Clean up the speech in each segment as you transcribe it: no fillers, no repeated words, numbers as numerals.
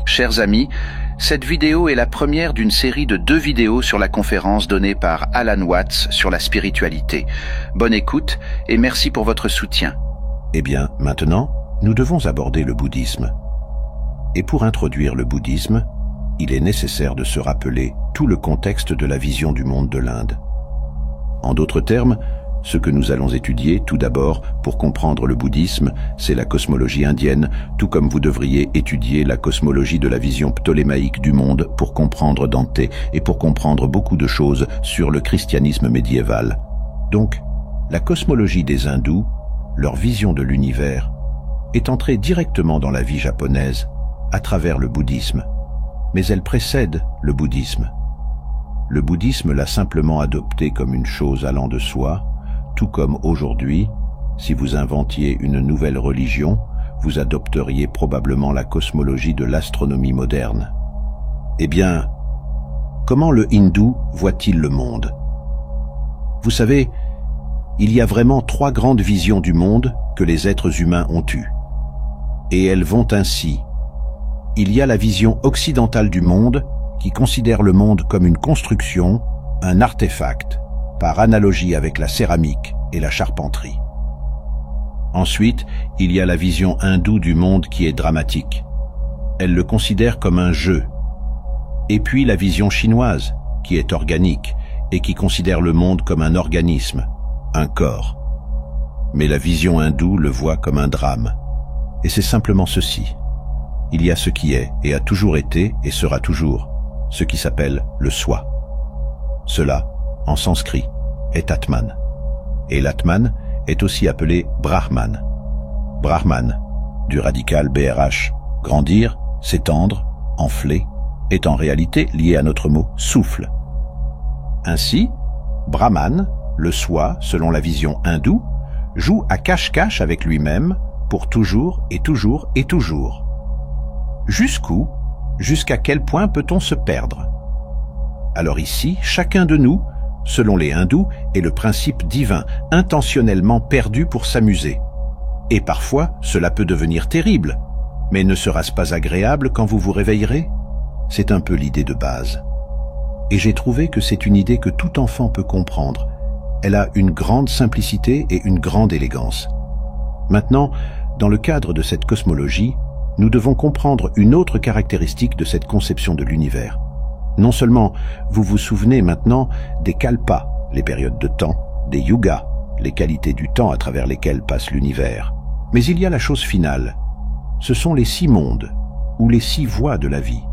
Chers amis, cette vidéo est la première d'une série de 2 vidéos sur la conférence donnée par Alan Watts sur la spiritualité. Bonne écoute et merci pour votre soutien. Eh bien, maintenant, nous devons aborder le bouddhisme. Et pour introduire le bouddhisme, il est nécessaire de se rappeler tout le contexte de la vision du monde de l'Inde. En d'autres termes, ce que nous allons étudier, tout d'abord, pour comprendre le bouddhisme, c'est la cosmologie indienne, tout comme vous devriez étudier la cosmologie de la vision ptolémaïque du monde pour comprendre Dante et pour comprendre beaucoup de choses sur le christianisme médiéval. Donc, la cosmologie des hindous, leur vision de l'univers, est entrée directement dans la vie japonaise à travers le bouddhisme. Mais elle précède le bouddhisme. Le bouddhisme l'a simplement adopté comme une chose allant de soi, tout comme aujourd'hui, si vous inventiez une nouvelle religion, vous adopteriez probablement la cosmologie de l'astronomie moderne. Eh bien, comment le hindou voit-il le monde? Vous savez, il y a vraiment 3 grandes visions du monde que les êtres humains ont eues. Et elles vont ainsi. Il y a la vision occidentale du monde qui considère le monde comme une construction, un artefact, par analogie avec la céramique et la charpenterie. Ensuite, il y a la vision hindoue du monde qui est dramatique. Elle le considère comme un jeu. Et puis la vision chinoise, qui est organique et qui considère le monde comme un organisme, un corps. Mais la vision hindoue le voit comme un drame. Et c'est simplement ceci. Il y a ce qui est et a toujours été et sera toujours, ce qui s'appelle le soi. Cela, en sanskrit, est Atman. Et l'Atman est aussi appelé Brahman. Brahman, du radical BRH, grandir, s'étendre, enfler, est en réalité lié à notre mot souffle. Ainsi, Brahman, le soi, selon la vision hindoue, joue à cache-cache avec lui-même pour toujours et toujours et toujours. Jusqu'où, jusqu'à quel point peut-on se perdre? Alors ici, chacun de nous, selon les hindous, est le principe divin, intentionnellement perdu pour s'amuser. Et parfois, cela peut devenir terrible. Mais ne sera-ce pas agréable quand vous vous réveillerez? C'est un peu l'idée de base. Et j'ai trouvé que c'est une idée que tout enfant peut comprendre. Elle a une grande simplicité et une grande élégance. Maintenant, dans le cadre de cette cosmologie, nous devons comprendre une autre caractéristique de cette conception de l'univers. Non seulement vous vous souvenez maintenant des kalpas, les périodes de temps, des yugas, les qualités du temps à travers lesquelles passe l'univers, mais il y a la chose finale. Ce sont les 6 mondes, ou les 6 voies de la vie.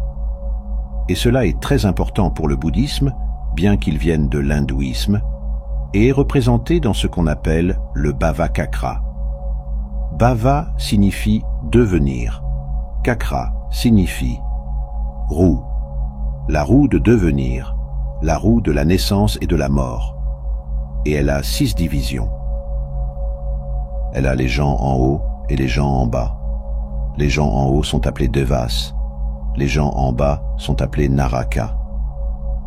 Et cela est très important pour le bouddhisme, bien qu'il vienne de l'hindouisme, et est représenté dans ce qu'on appelle le Bhava Chakra. Bhava signifie devenir. Chakra signifie roue. La roue de devenir, la roue de la naissance et de la mort. Et elle a 6 divisions. Elle a les gens en haut et les gens en bas. Les gens en haut sont appelés Devas. Les gens en bas sont appelés Naraka.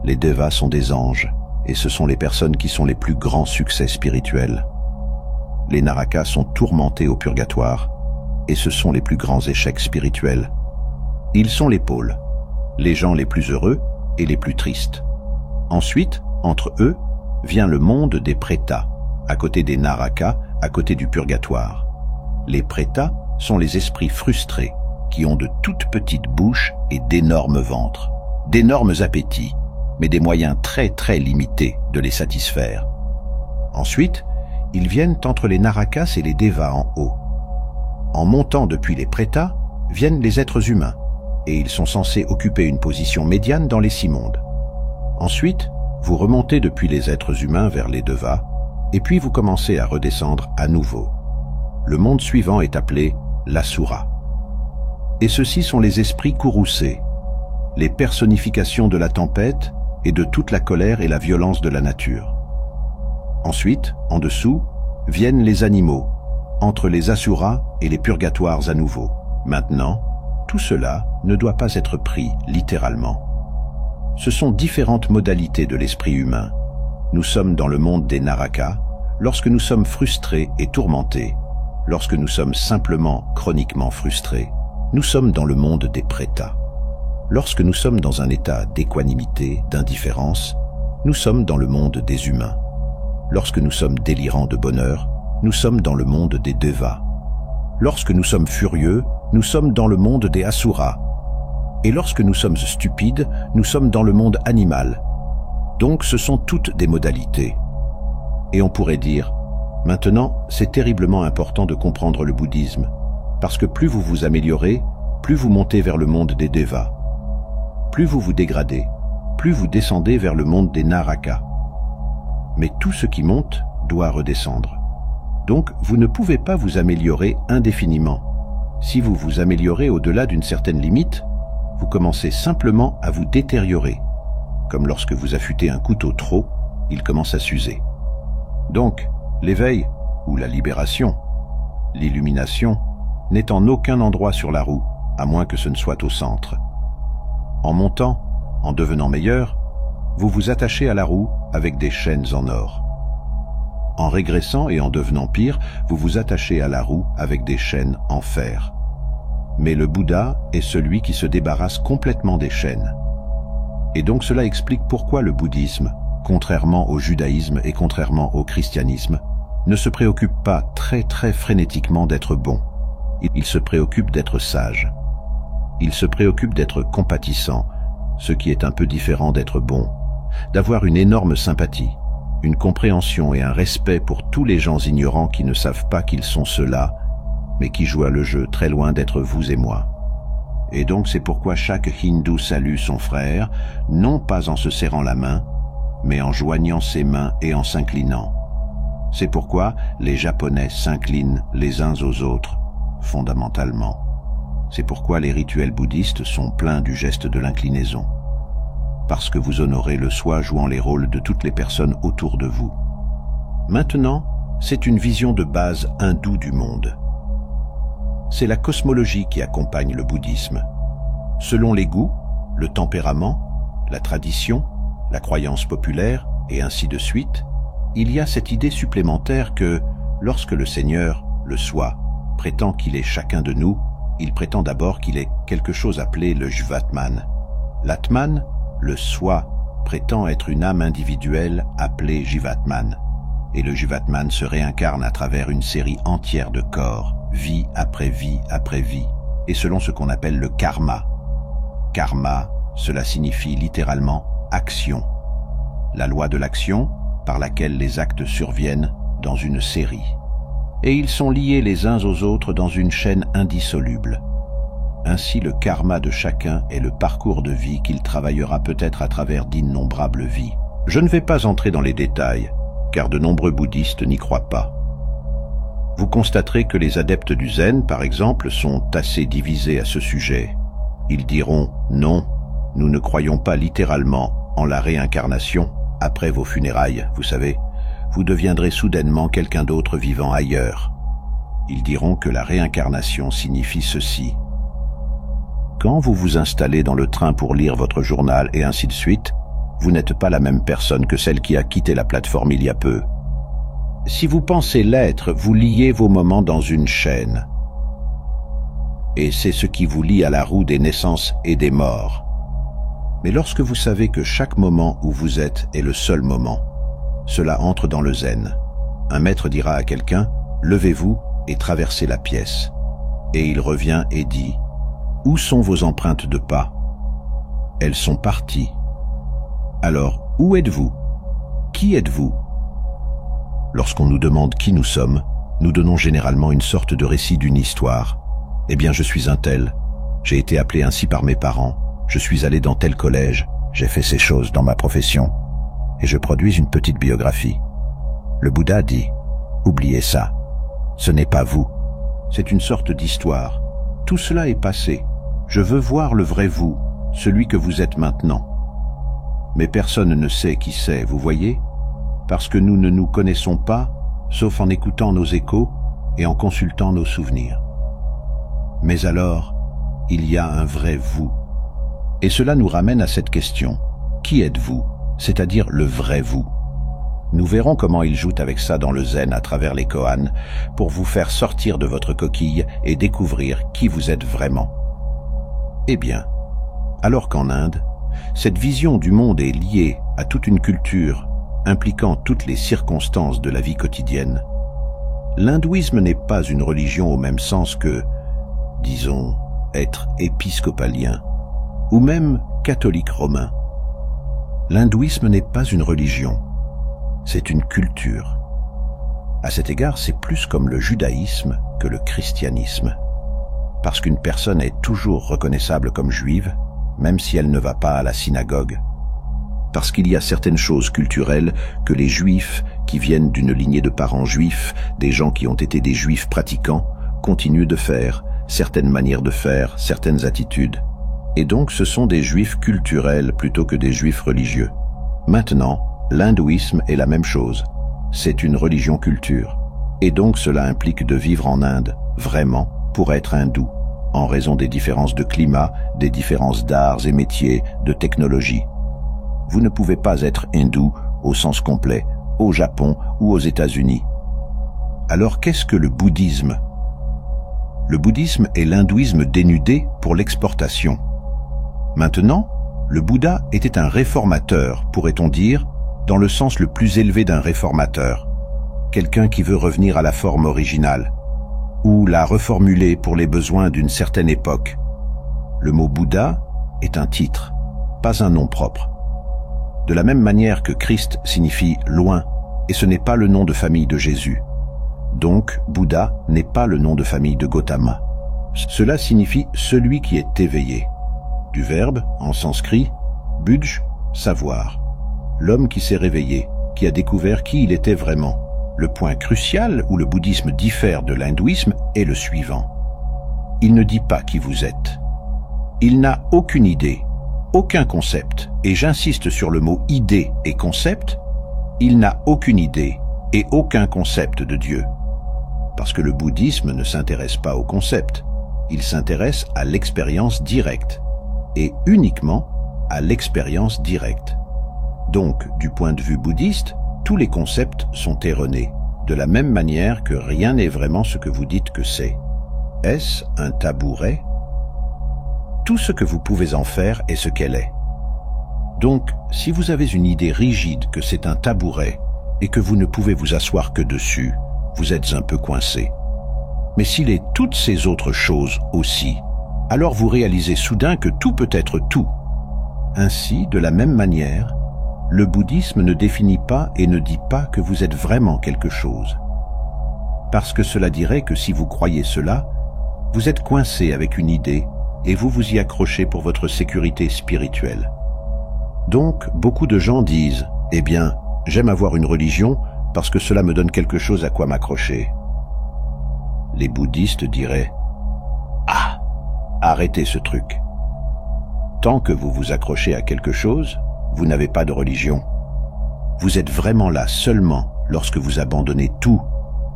Les Devas sont des anges, et ce sont les personnes qui sont les plus grands succès spirituels. Les Narakas sont tourmentés au purgatoire, et ce sont les plus grands échecs spirituels. Ils sont les pôles, les gens les plus heureux et les plus tristes. Ensuite, entre eux, vient le monde des Prétas, à côté des Narakas, à côté du purgatoire. Les Prétas sont les esprits frustrés, qui ont de toutes petites bouches et d'énormes ventres, d'énormes appétits, mais des moyens très très limités de les satisfaire. Ensuite, ils viennent entre les Narakas et les Devas en haut. En montant depuis les Prétas, viennent les êtres humains, et ils sont censés occuper une position médiane dans les 6 mondes. Ensuite, vous remontez depuis les êtres humains vers les Devas, et puis vous commencez à redescendre à nouveau. Le monde suivant est appelé l'Asura. Et ceux-ci sont les esprits courroucés, les personnifications de la tempête et de toute la colère et la violence de la nature. Ensuite, en dessous, viennent les animaux, entre les Asuras et les purgatoires à nouveau. Maintenant, tout cela ne doit pas être pris littéralement. Ce sont différentes modalités de l'esprit humain. Nous sommes dans le monde des Narakas lorsque nous sommes frustrés et tourmentés. Lorsque nous sommes simplement chroniquement frustrés, nous sommes dans le monde des Prétas. Lorsque nous sommes dans un état d'équanimité, d'indifférence, nous sommes dans le monde des humains. Lorsque nous sommes délirants de bonheur, nous sommes dans le monde des devas. Lorsque nous sommes furieux, nous sommes dans le monde des asuras. Et lorsque nous sommes stupides, nous sommes dans le monde animal. Donc ce sont toutes des modalités. Et on pourrait dire, maintenant, c'est terriblement important de comprendre le bouddhisme, parce que plus vous vous améliorez, plus vous montez vers le monde des devas. Plus vous vous dégradez, plus vous descendez vers le monde des narakas. Mais tout ce qui monte doit redescendre. Donc, vous ne pouvez pas vous améliorer indéfiniment. Si vous vous améliorez au-delà d'une certaine limite, vous commencez simplement à vous détériorer. Comme lorsque vous affûtez un couteau trop, il commence à s'user. Donc, l'éveil, ou la libération, l'illumination, n'est en aucun endroit sur la roue, à moins que ce ne soit au centre. En montant, en devenant meilleur, vous vous attachez à la roue avec des chaînes en or. En régressant et en devenant pire, vous vous attachez à la roue avec des chaînes en fer. Mais le Bouddha est celui qui se débarrasse complètement des chaînes. Et donc cela explique pourquoi le bouddhisme, contrairement au judaïsme et contrairement au christianisme, ne se préoccupe pas très frénétiquement d'être bon. Il se préoccupe d'être sage. Il se préoccupe d'être compatissant, ce qui est un peu différent d'être bon, d'avoir une énorme sympathie, une compréhension et un respect pour tous les gens ignorants qui ne savent pas qu'ils sont ceux-là, mais qui jouent à le jeu très loin d'être vous et moi. Et donc c'est pourquoi chaque hindou salue son frère, non pas en se serrant la main, mais en joignant ses mains et en s'inclinant. C'est pourquoi les Japonais s'inclinent les uns aux autres, fondamentalement. C'est pourquoi les rituels bouddhistes sont pleins du geste de l'inclinaison. Parce que vous honorez le soi jouant les rôles de toutes les personnes autour de vous. Maintenant, c'est une vision de base hindoue du monde. C'est la cosmologie qui accompagne le bouddhisme. Selon les goûts, le tempérament, la tradition, la croyance populaire, et ainsi de suite, il y a cette idée supplémentaire que, lorsque le Seigneur, le Soi, prétend qu'il est chacun de nous, il prétend d'abord qu'il est quelque chose appelé le Jivatman. L'Atman, le Soi, prétend être une âme individuelle appelée Jivatman. Et le Jivatman se réincarne à travers une série entière de corps, vie après vie après vie, et selon ce qu'on appelle le karma. Karma, cela signifie littéralement action. La loi de l'action, par laquelle les actes surviennent dans une série. Et ils sont liés les uns aux autres dans une chaîne indissoluble. Ainsi le karma de chacun est le parcours de vie qu'il travaillera peut-être à travers d'innombrables vies. Je ne vais pas entrer dans les détails, car de nombreux bouddhistes n'y croient pas. Vous constaterez que les adeptes du zen, par exemple, sont assez divisés à ce sujet. Ils diront « Non, nous ne croyons pas littéralement en la réincarnation. Après vos funérailles, vous savez, vous deviendrez soudainement quelqu'un d'autre vivant ailleurs. » Ils diront que la réincarnation signifie ceci. Quand vous vous installez dans le train pour lire votre journal et ainsi de suite, vous n'êtes pas la même personne que celle qui a quitté la plateforme il y a peu. Si vous pensez l'être, vous liez vos moments dans une chaîne. Et c'est ce qui vous lie à la roue des naissances et des morts. Mais lorsque vous savez que chaque moment où vous êtes est le seul moment, cela entre dans le zen. Un maître dira à quelqu'un « Levez-vous et traversez la pièce ». Et il revient et dit « Où sont vos empreintes de pas ?» Elles sont parties. Alors, où êtes-vous? Qui êtes-vous? Lorsqu'on nous demande qui nous sommes, nous donnons généralement une sorte de récit d'une histoire. Eh bien, je suis un tel. J'ai été appelé ainsi par mes parents. Je suis allé dans tel collège. J'ai fait ces choses dans ma profession. Et je produis une petite biographie. Le Bouddha dit, oubliez ça. Ce n'est pas vous. C'est une sorte d'histoire. Tout cela est passé. Je veux voir le vrai vous, celui que vous êtes maintenant. Mais personne ne sait qui c'est, vous voyez? Parce que nous ne nous connaissons pas, sauf en écoutant nos échos et en consultant nos souvenirs. Mais alors, il y a un vrai vous. Et cela nous ramène à cette question. Qui êtes-vous? C'est-à-dire le vrai vous. Nous verrons comment il joue avec ça dans le zen à travers les koans pour vous faire sortir de votre coquille et découvrir qui vous êtes vraiment. Eh bien, Alors qu'en Inde, cette vision du monde est liée à toute une culture impliquant toutes les circonstances de la vie quotidienne. L'hindouisme n'est pas une religion au même sens que, disons, être épiscopalien, ou même catholique romain. L'hindouisme n'est pas une religion, c'est une culture. À cet égard, c'est plus comme le judaïsme que le christianisme. Parce qu'une personne est toujours reconnaissable comme juive, même si elle ne va pas à la synagogue. Parce qu'il y a certaines choses culturelles que les juifs, qui viennent d'une lignée de parents juifs, des gens qui ont été des juifs pratiquants, continuent de faire, certaines manières de faire, certaines attitudes. Et donc ce sont des juifs culturels plutôt que des juifs religieux. Maintenant, l'hindouisme est la même chose. C'est une religion-culture. Et donc cela implique de vivre en Inde, vraiment, pour être hindou, en raison des différences de climat, des différences d'arts et métiers, de technologie. Vous ne pouvez pas être hindou au sens complet, au Japon ou aux États-Unis. Alors qu'est-ce que le bouddhisme? Le bouddhisme est l'hindouisme dénudé pour l'exportation. Maintenant, le Bouddha était un réformateur, pourrait-on dire, dans le sens le plus élevé d'un réformateur, quelqu'un qui veut revenir à la forme originale, ou la reformuler pour les besoins d'une certaine époque. Le mot Bouddha est un titre, pas un nom propre. De la même manière que Christ signifie loin, et ce n'est pas le nom de famille de Jésus. Donc, Bouddha n'est pas le nom de famille de Gautama. Cela signifie celui qui est éveillé. Du verbe, en sanskrit, budj, savoir. L'homme qui s'est réveillé, qui a découvert qui il était vraiment. Le point crucial où le bouddhisme diffère de l'hindouisme est le suivant. Il ne dit pas qui vous êtes. Il n'a aucune idée, aucun concept, et j'insiste sur le mot idée et concept, il n'a aucune idée et aucun concept de Dieu. Parce que le bouddhisme ne s'intéresse pas au concept, il s'intéresse à l'expérience directe, et uniquement à l'expérience directe. Donc, du point de vue bouddhiste, tous les concepts sont erronés, de la même manière que rien n'est vraiment ce que vous dites que c'est. Est-ce un tabouret? Tout ce que vous pouvez en faire est ce qu'elle est. Donc, si vous avez une idée rigide que c'est un tabouret et que vous ne pouvez vous asseoir que dessus, vous êtes un peu coincé. Mais s'il est toutes ces autres choses aussi, alors vous réalisez soudain que tout peut être tout. Ainsi, de la même manière, le bouddhisme ne définit pas et ne dit pas que vous êtes vraiment quelque chose. Parce que cela dirait que si vous croyez cela, vous êtes coincé avec une idée et vous vous y accrochez pour votre sécurité spirituelle. Donc, beaucoup de gens disent « Eh bien, j'aime avoir une religion parce que cela me donne quelque chose à quoi m'accrocher. » Les bouddhistes diraient « Ah, arrêtez ce truc. Tant que vous vous accrochez à quelque chose, vous n'avez pas de religion. Vous êtes vraiment là seulement lorsque vous abandonnez tout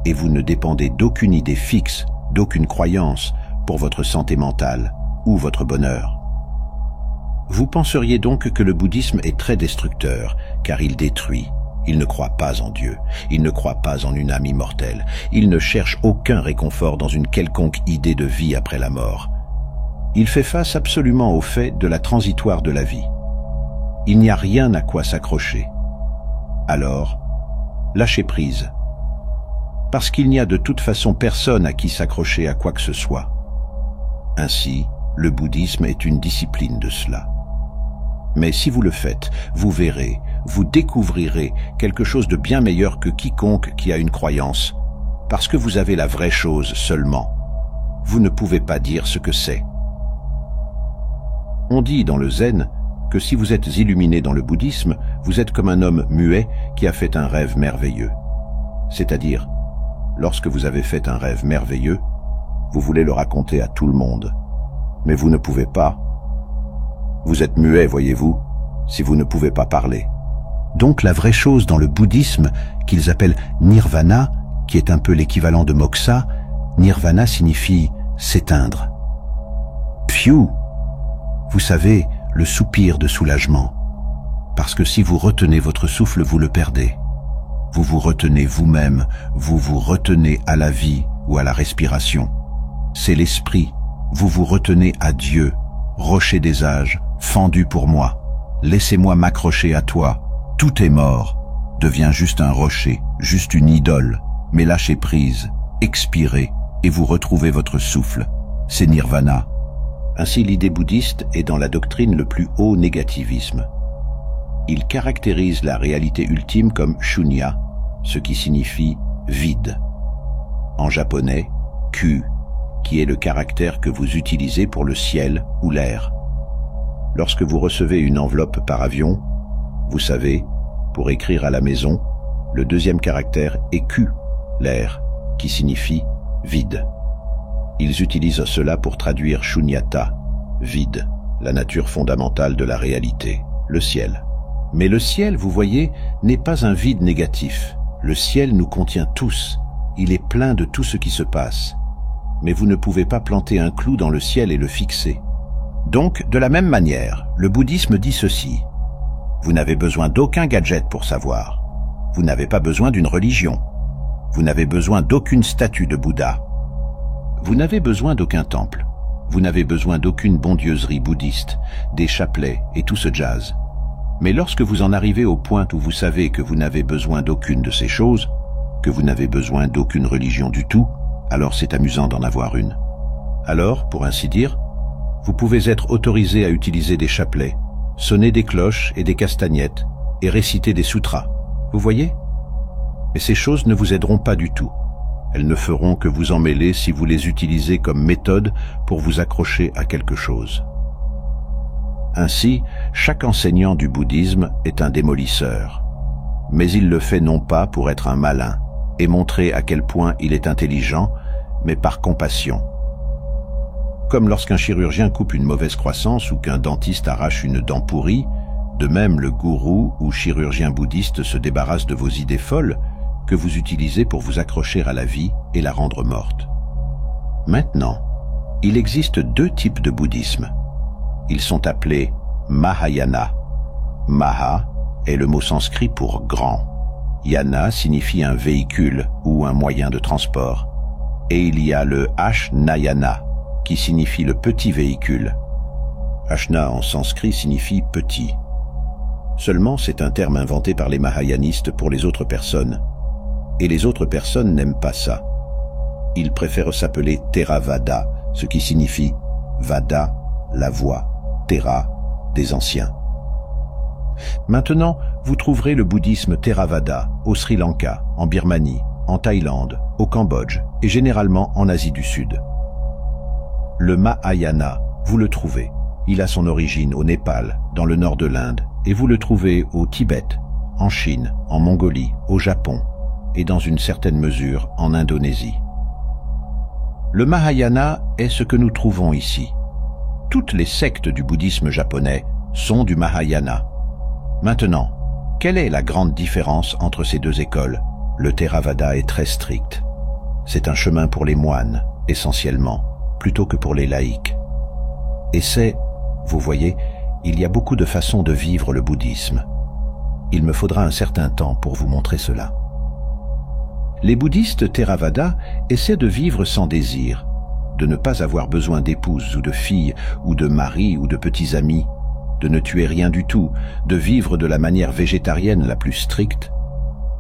et vous ne dépendez d'aucune idée fixe, d'aucune croyance pour votre santé mentale ou votre bonheur. Vous penseriez donc que le bouddhisme est très destructeur, car il détruit. Il ne croit pas en Dieu, il ne croit pas en une âme immortelle, il ne cherche aucun réconfort dans une quelconque idée de vie après la mort. Il fait face absolument au fait de la transitoire de la vie. Il n'y a rien à quoi s'accrocher. Alors, lâchez prise. Parce qu'il n'y a de toute façon personne à qui s'accrocher à quoi que ce soit. Ainsi, le bouddhisme est une discipline de cela. Mais si vous le faites, vous verrez, vous découvrirez quelque chose de bien meilleur que quiconque qui a une croyance, parce que vous avez la vraie chose seulement. Vous ne pouvez pas dire ce que c'est. On dit dans le zen que si vous êtes illuminé dans le bouddhisme, vous êtes comme un homme muet qui a fait un rêve merveilleux. C'est-à-dire, lorsque vous avez fait un rêve merveilleux, vous voulez le raconter à tout le monde. Mais vous ne pouvez pas. Vous êtes muet, voyez-vous, si vous ne pouvez pas parler. Donc la vraie chose dans le bouddhisme, qu'ils appellent nirvana, qui est un peu l'équivalent de moksha, nirvana signifie s'éteindre. Pfiou! Vous savez, le soupir de soulagement. Parce que si vous retenez votre souffle, vous le perdez. Vous vous retenez vous-même, vous vous retenez à la vie ou à la respiration. C'est l'esprit. Vous vous retenez à Dieu, rocher des âges, fendu pour moi. Laissez-moi m'accrocher à toi. Tout est mort. Devient juste un rocher, juste une idole. Mais lâchez prise, expirez, et vous retrouvez votre souffle. C'est Nirvana. Ainsi l'idée bouddhiste est dans la doctrine le plus haut négativisme. Il caractérise la réalité ultime comme shunya, ce qui signifie vide. En japonais, ku, qui est le caractère que vous utilisez pour le ciel ou l'air. Lorsque vous recevez une enveloppe par avion, vous savez, pour écrire à la maison, le deuxième caractère est ku, l'air, qui signifie vide. Ils utilisent cela pour traduire shunyata, vide, la nature fondamentale de la réalité, le ciel. Mais le ciel, vous voyez, n'est pas un vide négatif. Le ciel nous contient tous. Il est plein de tout ce qui se passe. Mais vous ne pouvez pas planter un clou dans le ciel et le fixer. Donc, de la même manière, le bouddhisme dit ceci. Vous n'avez besoin d'aucun gadget pour savoir. Vous n'avez pas besoin d'une religion. Vous n'avez besoin d'aucune statue de Bouddha. Vous n'avez besoin d'aucun temple. Vous n'avez besoin d'aucune bondieuserie bouddhiste, des chapelets et tout ce jazz. Mais lorsque vous en arrivez au point où vous savez que vous n'avez besoin d'aucune de ces choses, que vous n'avez besoin d'aucune religion du tout, alors c'est amusant d'en avoir une. Alors, pour ainsi dire, vous pouvez être autorisé à utiliser des chapelets, sonner des cloches et des castagnettes, et réciter des sutras. Vous voyez? Mais ces choses ne vous aideront pas du tout. Elles ne feront que vous emmêler si vous les utilisez comme méthode pour vous accrocher à quelque chose. Ainsi, chaque enseignant du bouddhisme est un démolisseur. Mais il le fait non pas pour être un malin et montrer à quel point il est intelligent, mais par compassion. Comme lorsqu'un chirurgien coupe une mauvaise croissance ou qu'un dentiste arrache une dent pourrie, de même le gourou ou chirurgien bouddhiste se débarrasse de vos idées folles que vous utilisez pour vous accrocher à la vie et la rendre morte. Maintenant, il existe deux types de bouddhisme. Ils sont appelés Mahayana. Maha est le mot sanskrit pour grand. Yana signifie un véhicule ou un moyen de transport. Et il y a le Ashnayana, qui signifie le petit véhicule. Ashna en sanskrit signifie petit. Seulement, c'est un terme inventé par les mahayanistes pour les autres personnes. Et les autres personnes n'aiment pas ça. Ils préfèrent s'appeler Theravada, ce qui signifie Vada, la voie, Thera, des anciens. Maintenant, vous trouverez le bouddhisme Theravada au Sri Lanka, en Birmanie, en Thaïlande, au Cambodge et généralement en Asie du Sud. Le Mahayana, vous le trouvez. Il a son origine au Népal, dans le nord de l'Inde, et vous le trouvez au Tibet, en Chine, en Mongolie, au Japon, et dans une certaine mesure en Indonésie. Le Mahayana est ce que nous trouvons ici. Toutes les sectes du bouddhisme japonais sont du Mahayana. Maintenant, quelle est la grande différence entre ces deux écoles? Le Theravada est très strict. C'est un chemin pour les moines, essentiellement, plutôt que pour les laïcs. Et c'est, vous voyez, il y a beaucoup de façons de vivre le bouddhisme. Il me faudra un certain temps pour vous montrer cela. Les bouddhistes Theravada essaient de vivre sans désir, de ne pas avoir besoin d'épouse ou de fille, ou de mari ou de petits amis, de ne tuer rien du tout, de vivre de la manière végétarienne la plus stricte,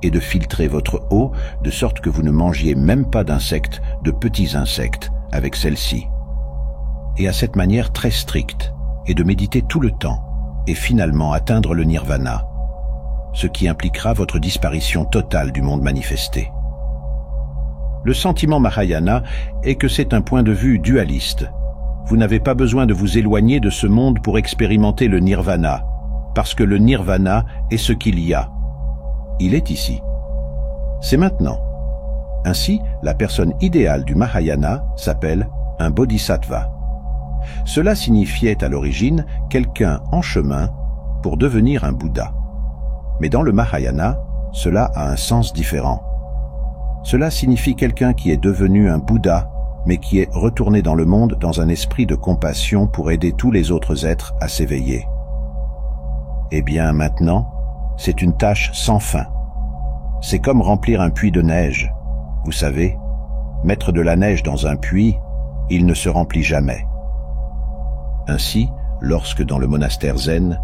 et de filtrer votre eau de sorte que vous ne mangiez même pas d'insectes, de petits insectes, avec celle-ci. Et à cette manière très stricte, et de méditer tout le temps, et finalement atteindre le nirvana, ce qui impliquera votre disparition totale du monde manifesté. Le sentiment Mahayana est que c'est un point de vue dualiste. Vous n'avez pas besoin de vous éloigner de ce monde pour expérimenter le nirvana, parce que le nirvana est ce qu'il y a. Il est ici. C'est maintenant. Ainsi, la personne idéale du Mahayana s'appelle un bodhisattva. Cela signifiait à l'origine quelqu'un en chemin pour devenir un Bouddha. Mais dans le Mahayana, cela a un sens différent. Cela signifie quelqu'un qui est devenu un Bouddha, mais qui est retourné dans le monde dans un esprit de compassion pour aider tous les autres êtres à s'éveiller. Eh bien maintenant, c'est une tâche sans fin. C'est comme remplir un puits de neige. Vous savez, mettre de la neige dans un puits, il ne se remplit jamais. Ainsi, lorsque dans le monastère zen,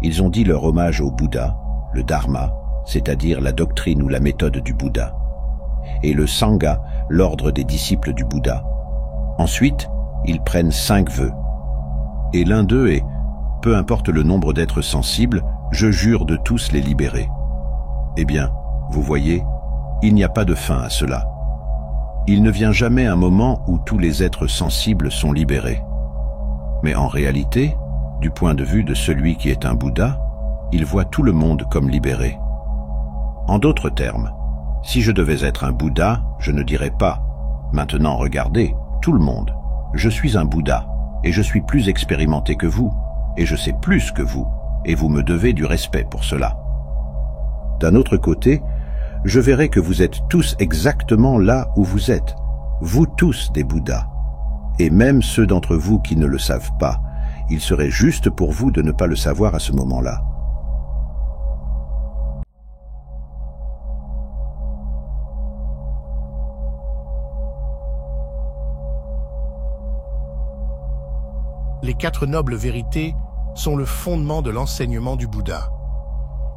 ils ont dit leur hommage au Bouddha, le Dharma, c'est-à-dire la doctrine ou la méthode du Bouddha, et le Sangha, l'ordre des disciples du Bouddha. Ensuite, ils prennent 5 vœux. Et l'un d'eux est, peu importe le nombre d'êtres sensibles, je jure de tous les libérer. Eh bien, vous voyez, il n'y a pas de fin à cela. Il ne vient jamais un moment où tous les êtres sensibles sont libérés. Mais en réalité, du point de vue de celui qui est un Bouddha, il voit tout le monde comme libéré. En d'autres termes, si je devais être un Bouddha, je ne dirais pas « Maintenant regardez, tout le monde, je suis un Bouddha, et je suis plus expérimenté que vous, et je sais plus que vous, et vous me devez du respect pour cela. » D'un autre côté, je verrai que vous êtes tous exactement là où vous êtes, vous tous des Bouddhas. Et même ceux d'entre vous qui ne le savent pas, il serait juste pour vous de ne pas le savoir à ce moment-là. Les 4 nobles vérités sont le fondement de l'enseignement du Bouddha.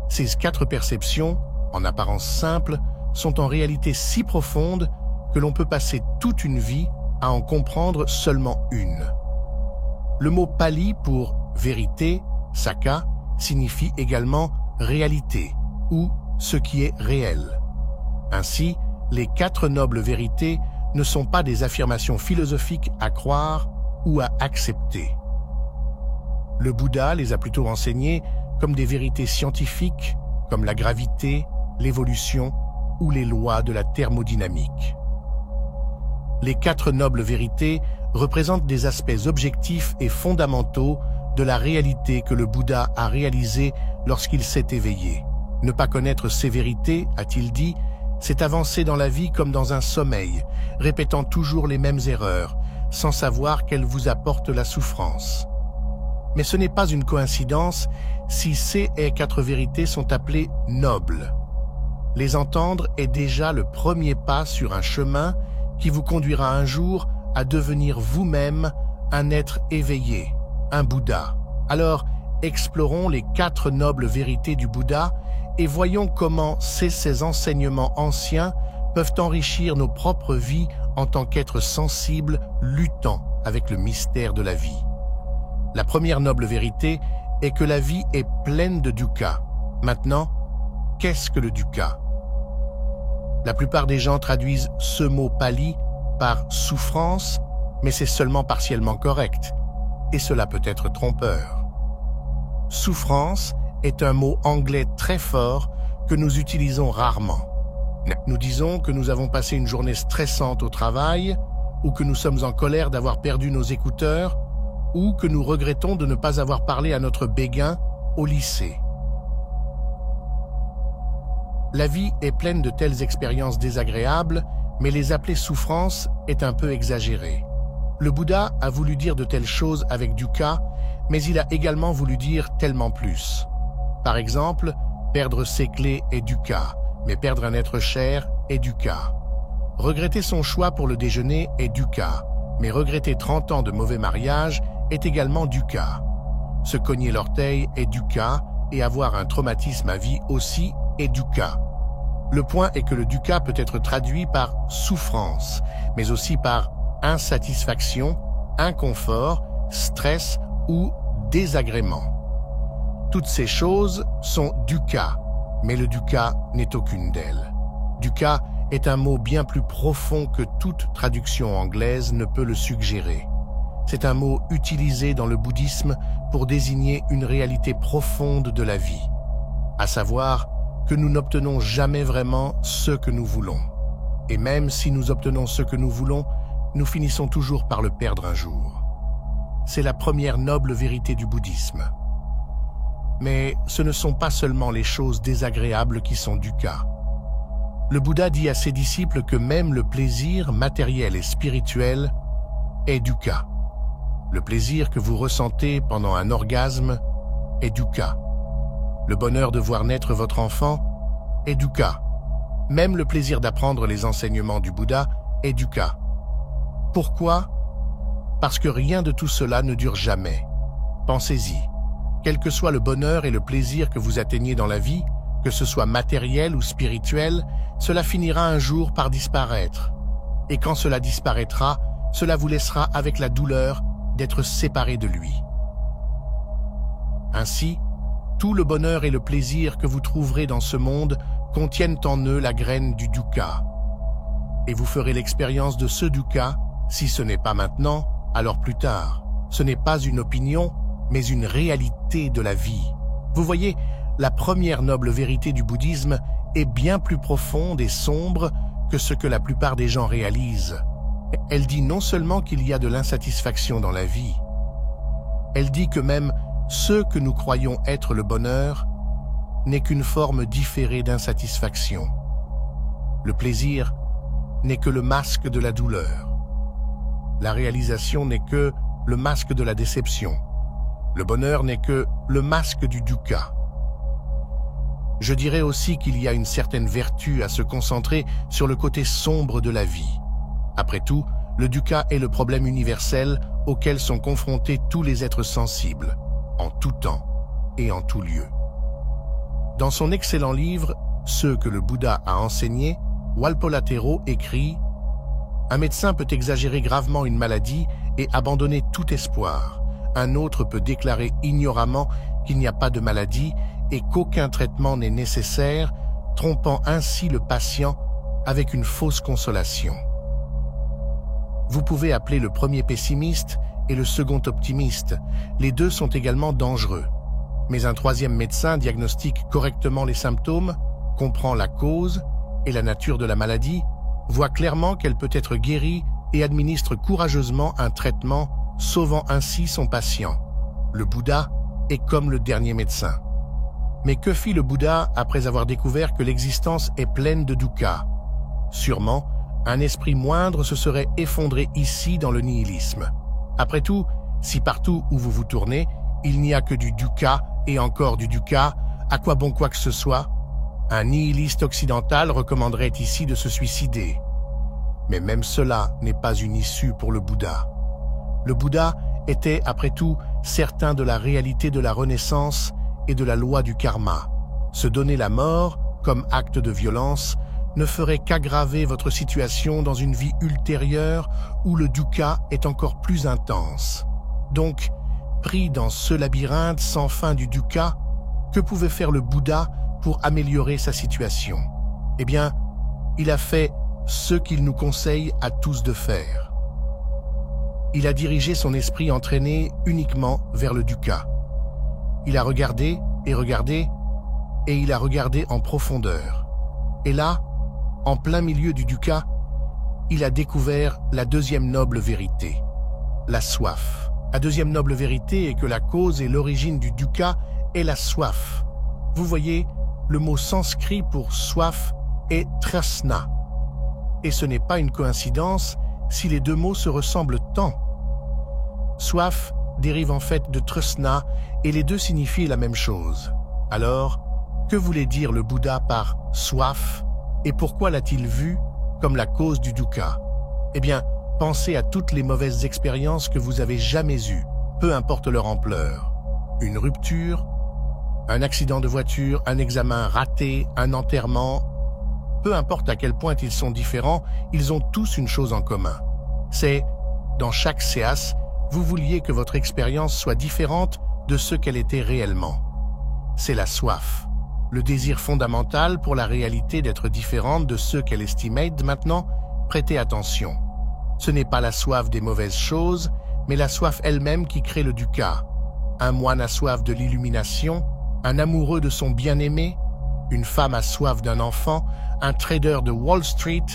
Ces 4 perceptions, en apparence simples, sont en réalité si profondes que l'on peut passer toute une vie à en comprendre seulement une. Le mot pali pour vérité, saka, signifie également réalité ou ce qui est réel. Ainsi, les 4 nobles vérités ne sont pas des affirmations philosophiques à croire ou à accepter. Le Bouddha les a plutôt enseignées comme des vérités scientifiques, comme la gravité, l'évolution ou les lois de la thermodynamique. Les 4 nobles vérités représentent des aspects objectifs et fondamentaux de la réalité que le Bouddha a réalisée lorsqu'il s'est éveillé. Ne pas connaître ces vérités, a-t-il dit, c'est avancer dans la vie comme dans un sommeil, répétant toujours les mêmes erreurs, sans savoir qu'elles vous apportent la souffrance. Mais ce n'est pas une coïncidence si ces 4 vérités sont appelées nobles. Les entendre est déjà le premier pas sur un chemin qui vous conduira un jour à devenir vous-même un être éveillé, un Bouddha. Alors, explorons les 4 nobles vérités du Bouddha et voyons comment ces enseignements anciens peuvent enrichir nos propres vies en tant qu'êtres sensibles luttant avec le mystère de la vie. La première noble vérité est que la vie est pleine de dukkha. Maintenant, qu'est-ce que le dukkha? La plupart des gens traduisent ce mot pali par souffrance, mais c'est seulement partiellement correct, et cela peut être trompeur. Souffrance est un mot anglais très fort que nous utilisons rarement. Nous disons que nous avons passé une journée stressante au travail, ou que nous sommes en colère d'avoir perdu nos écouteurs, ou que nous regrettons de ne pas avoir parlé à notre béguin au lycée. La vie est pleine de telles expériences désagréables, mais les appeler souffrance est un peu exagéré. Le Bouddha a voulu dire de telles choses avec dukkha, mais il a également voulu dire tellement plus. Par exemple, perdre ses clés est dukkha, mais perdre un être cher est dukkha. Regretter son choix pour le déjeuner est dukkha, mais regretter 30 ans de mauvais mariage est également dukkha. Se cogner l'orteil est dukkha, et avoir un traumatisme à vie aussi est dukkha. Le point est que le dukkha peut être traduit par souffrance, mais aussi par insatisfaction, inconfort, stress ou désagrément. Toutes ces choses sont dukkha, mais le dukkha n'est aucune d'elles. Dukkha est un mot bien plus profond que toute traduction anglaise ne peut le suggérer. C'est un mot utilisé dans le bouddhisme pour désigner une réalité profonde de la vie, à savoir que nous n'obtenons jamais vraiment ce que nous voulons. Et même si nous obtenons ce que nous voulons, nous finissons toujours par le perdre un jour. C'est la première noble vérité du bouddhisme. Mais ce ne sont pas seulement les choses désagréables qui sont dukkha. Le Bouddha dit à ses disciples que même le plaisir matériel et spirituel est dukkha. Le plaisir que vous ressentez pendant un orgasme est dukkha. Le bonheur de voir naître votre enfant est dukkha. Même le plaisir d'apprendre les enseignements du Bouddha est dukkha. Pourquoi? Parce que rien de tout cela ne dure jamais. Pensez-y. Quel que soit le bonheur et le plaisir que vous atteignez dans la vie, que ce soit matériel ou spirituel, cela finira un jour par disparaître. Et quand cela disparaîtra, cela vous laissera avec la douleur d'être séparé de lui. Ainsi, tout le bonheur et le plaisir que vous trouverez dans ce monde contiennent en eux la graine du dukkha. Et vous ferez l'expérience de ce dukkha, si ce n'est pas maintenant, alors plus tard. Ce n'est pas une opinion, mais une réalité de la vie. Vous voyez, la première noble vérité du bouddhisme est bien plus profonde et sombre que ce que la plupart des gens réalisent. Elle dit non seulement qu'il y a de l'insatisfaction dans la vie, elle dit que même ce que nous croyons être le bonheur n'est qu'une forme différée d'insatisfaction. Le plaisir n'est que le masque de la douleur. La réalisation n'est que le masque de la déception. Le bonheur n'est que le masque du dukkha. Je dirais aussi qu'il y a une certaine vertu à se concentrer sur le côté sombre de la vie. Après tout, le dukkha est le problème universel auquel sont confrontés tous les êtres sensibles, en tout temps et en tout lieu. Dans son excellent livre « Ceux que le Bouddha a enseignés », Walpola Tero écrit « Un médecin peut exagérer gravement une maladie et abandonner tout espoir. Un autre peut déclarer ignoramment qu'il n'y a pas de maladie et qu'aucun traitement n'est nécessaire, trompant ainsi le patient avec une fausse consolation. Vous pouvez appeler le premier pessimiste et le second optimiste. Les deux sont également dangereux. Mais un troisième médecin diagnostique correctement les symptômes, comprend la cause et la nature de la maladie, voit clairement qu'elle peut être guérie et administre courageusement un traitement, sauvant ainsi son patient. Le Bouddha est comme le dernier médecin. Mais que fit le Bouddha après avoir découvert que l'existence est pleine de dukkha? Sûrement, un esprit moindre se serait effondré ici dans le nihilisme. Après tout, si partout où vous vous tournez, il n'y a que du dukkha et encore du dukkha, à quoi bon quoi que ce soit? Un nihiliste occidental recommanderait ici de se suicider. Mais même cela n'est pas une issue pour le Bouddha. Le Bouddha était, après tout, certain de la réalité de la renaissance et de la loi du karma. Se donner la mort, comme acte de violence, ne ferait qu'aggraver votre situation dans une vie ultérieure où le dukkha est encore plus intense. Donc, pris dans ce labyrinthe sans fin du dukkha, que pouvait faire le Bouddha pour améliorer sa situation? Eh bien, il a fait ce qu'il nous conseille à tous de faire. Il a dirigé son esprit entraîné uniquement vers le dukkha. Il a regardé, et il a regardé en profondeur. Et là, en plein milieu du dukkha, il a découvert la deuxième noble vérité, la soif. La deuxième noble vérité est que la cause et l'origine du dukkha est la soif. Vous voyez, le mot sanskrit pour soif est trasna. Et ce n'est pas une coïncidence si les deux mots se ressemblent tant. Soif dérive en fait de trasna et les deux signifient la même chose. Alors, que voulait dire le Bouddha par soif et pourquoi l'a-t-il vu comme la cause du dukkha? Eh bien, pensez à toutes les mauvaises expériences que vous avez jamais eues, peu importe leur ampleur. Une rupture, un accident de voiture, un examen raté, un enterrement. Peu importe à quel point ils sont différents, ils ont tous une chose en commun. C'est, dans chaque séance, vous vouliez que votre expérience soit différente de ce qu'elle était réellement. C'est la soif, le désir fondamental pour la réalité d'être différente de ce qu'elle estimait. Maintenant, prêtez attention. Ce n'est pas la soif des mauvaises choses, mais la soif elle-même qui crée le dukkha. Un moine a soif de l'illumination, un amoureux de son bien-aimé, une femme a soif d'un enfant, un trader de Wall Street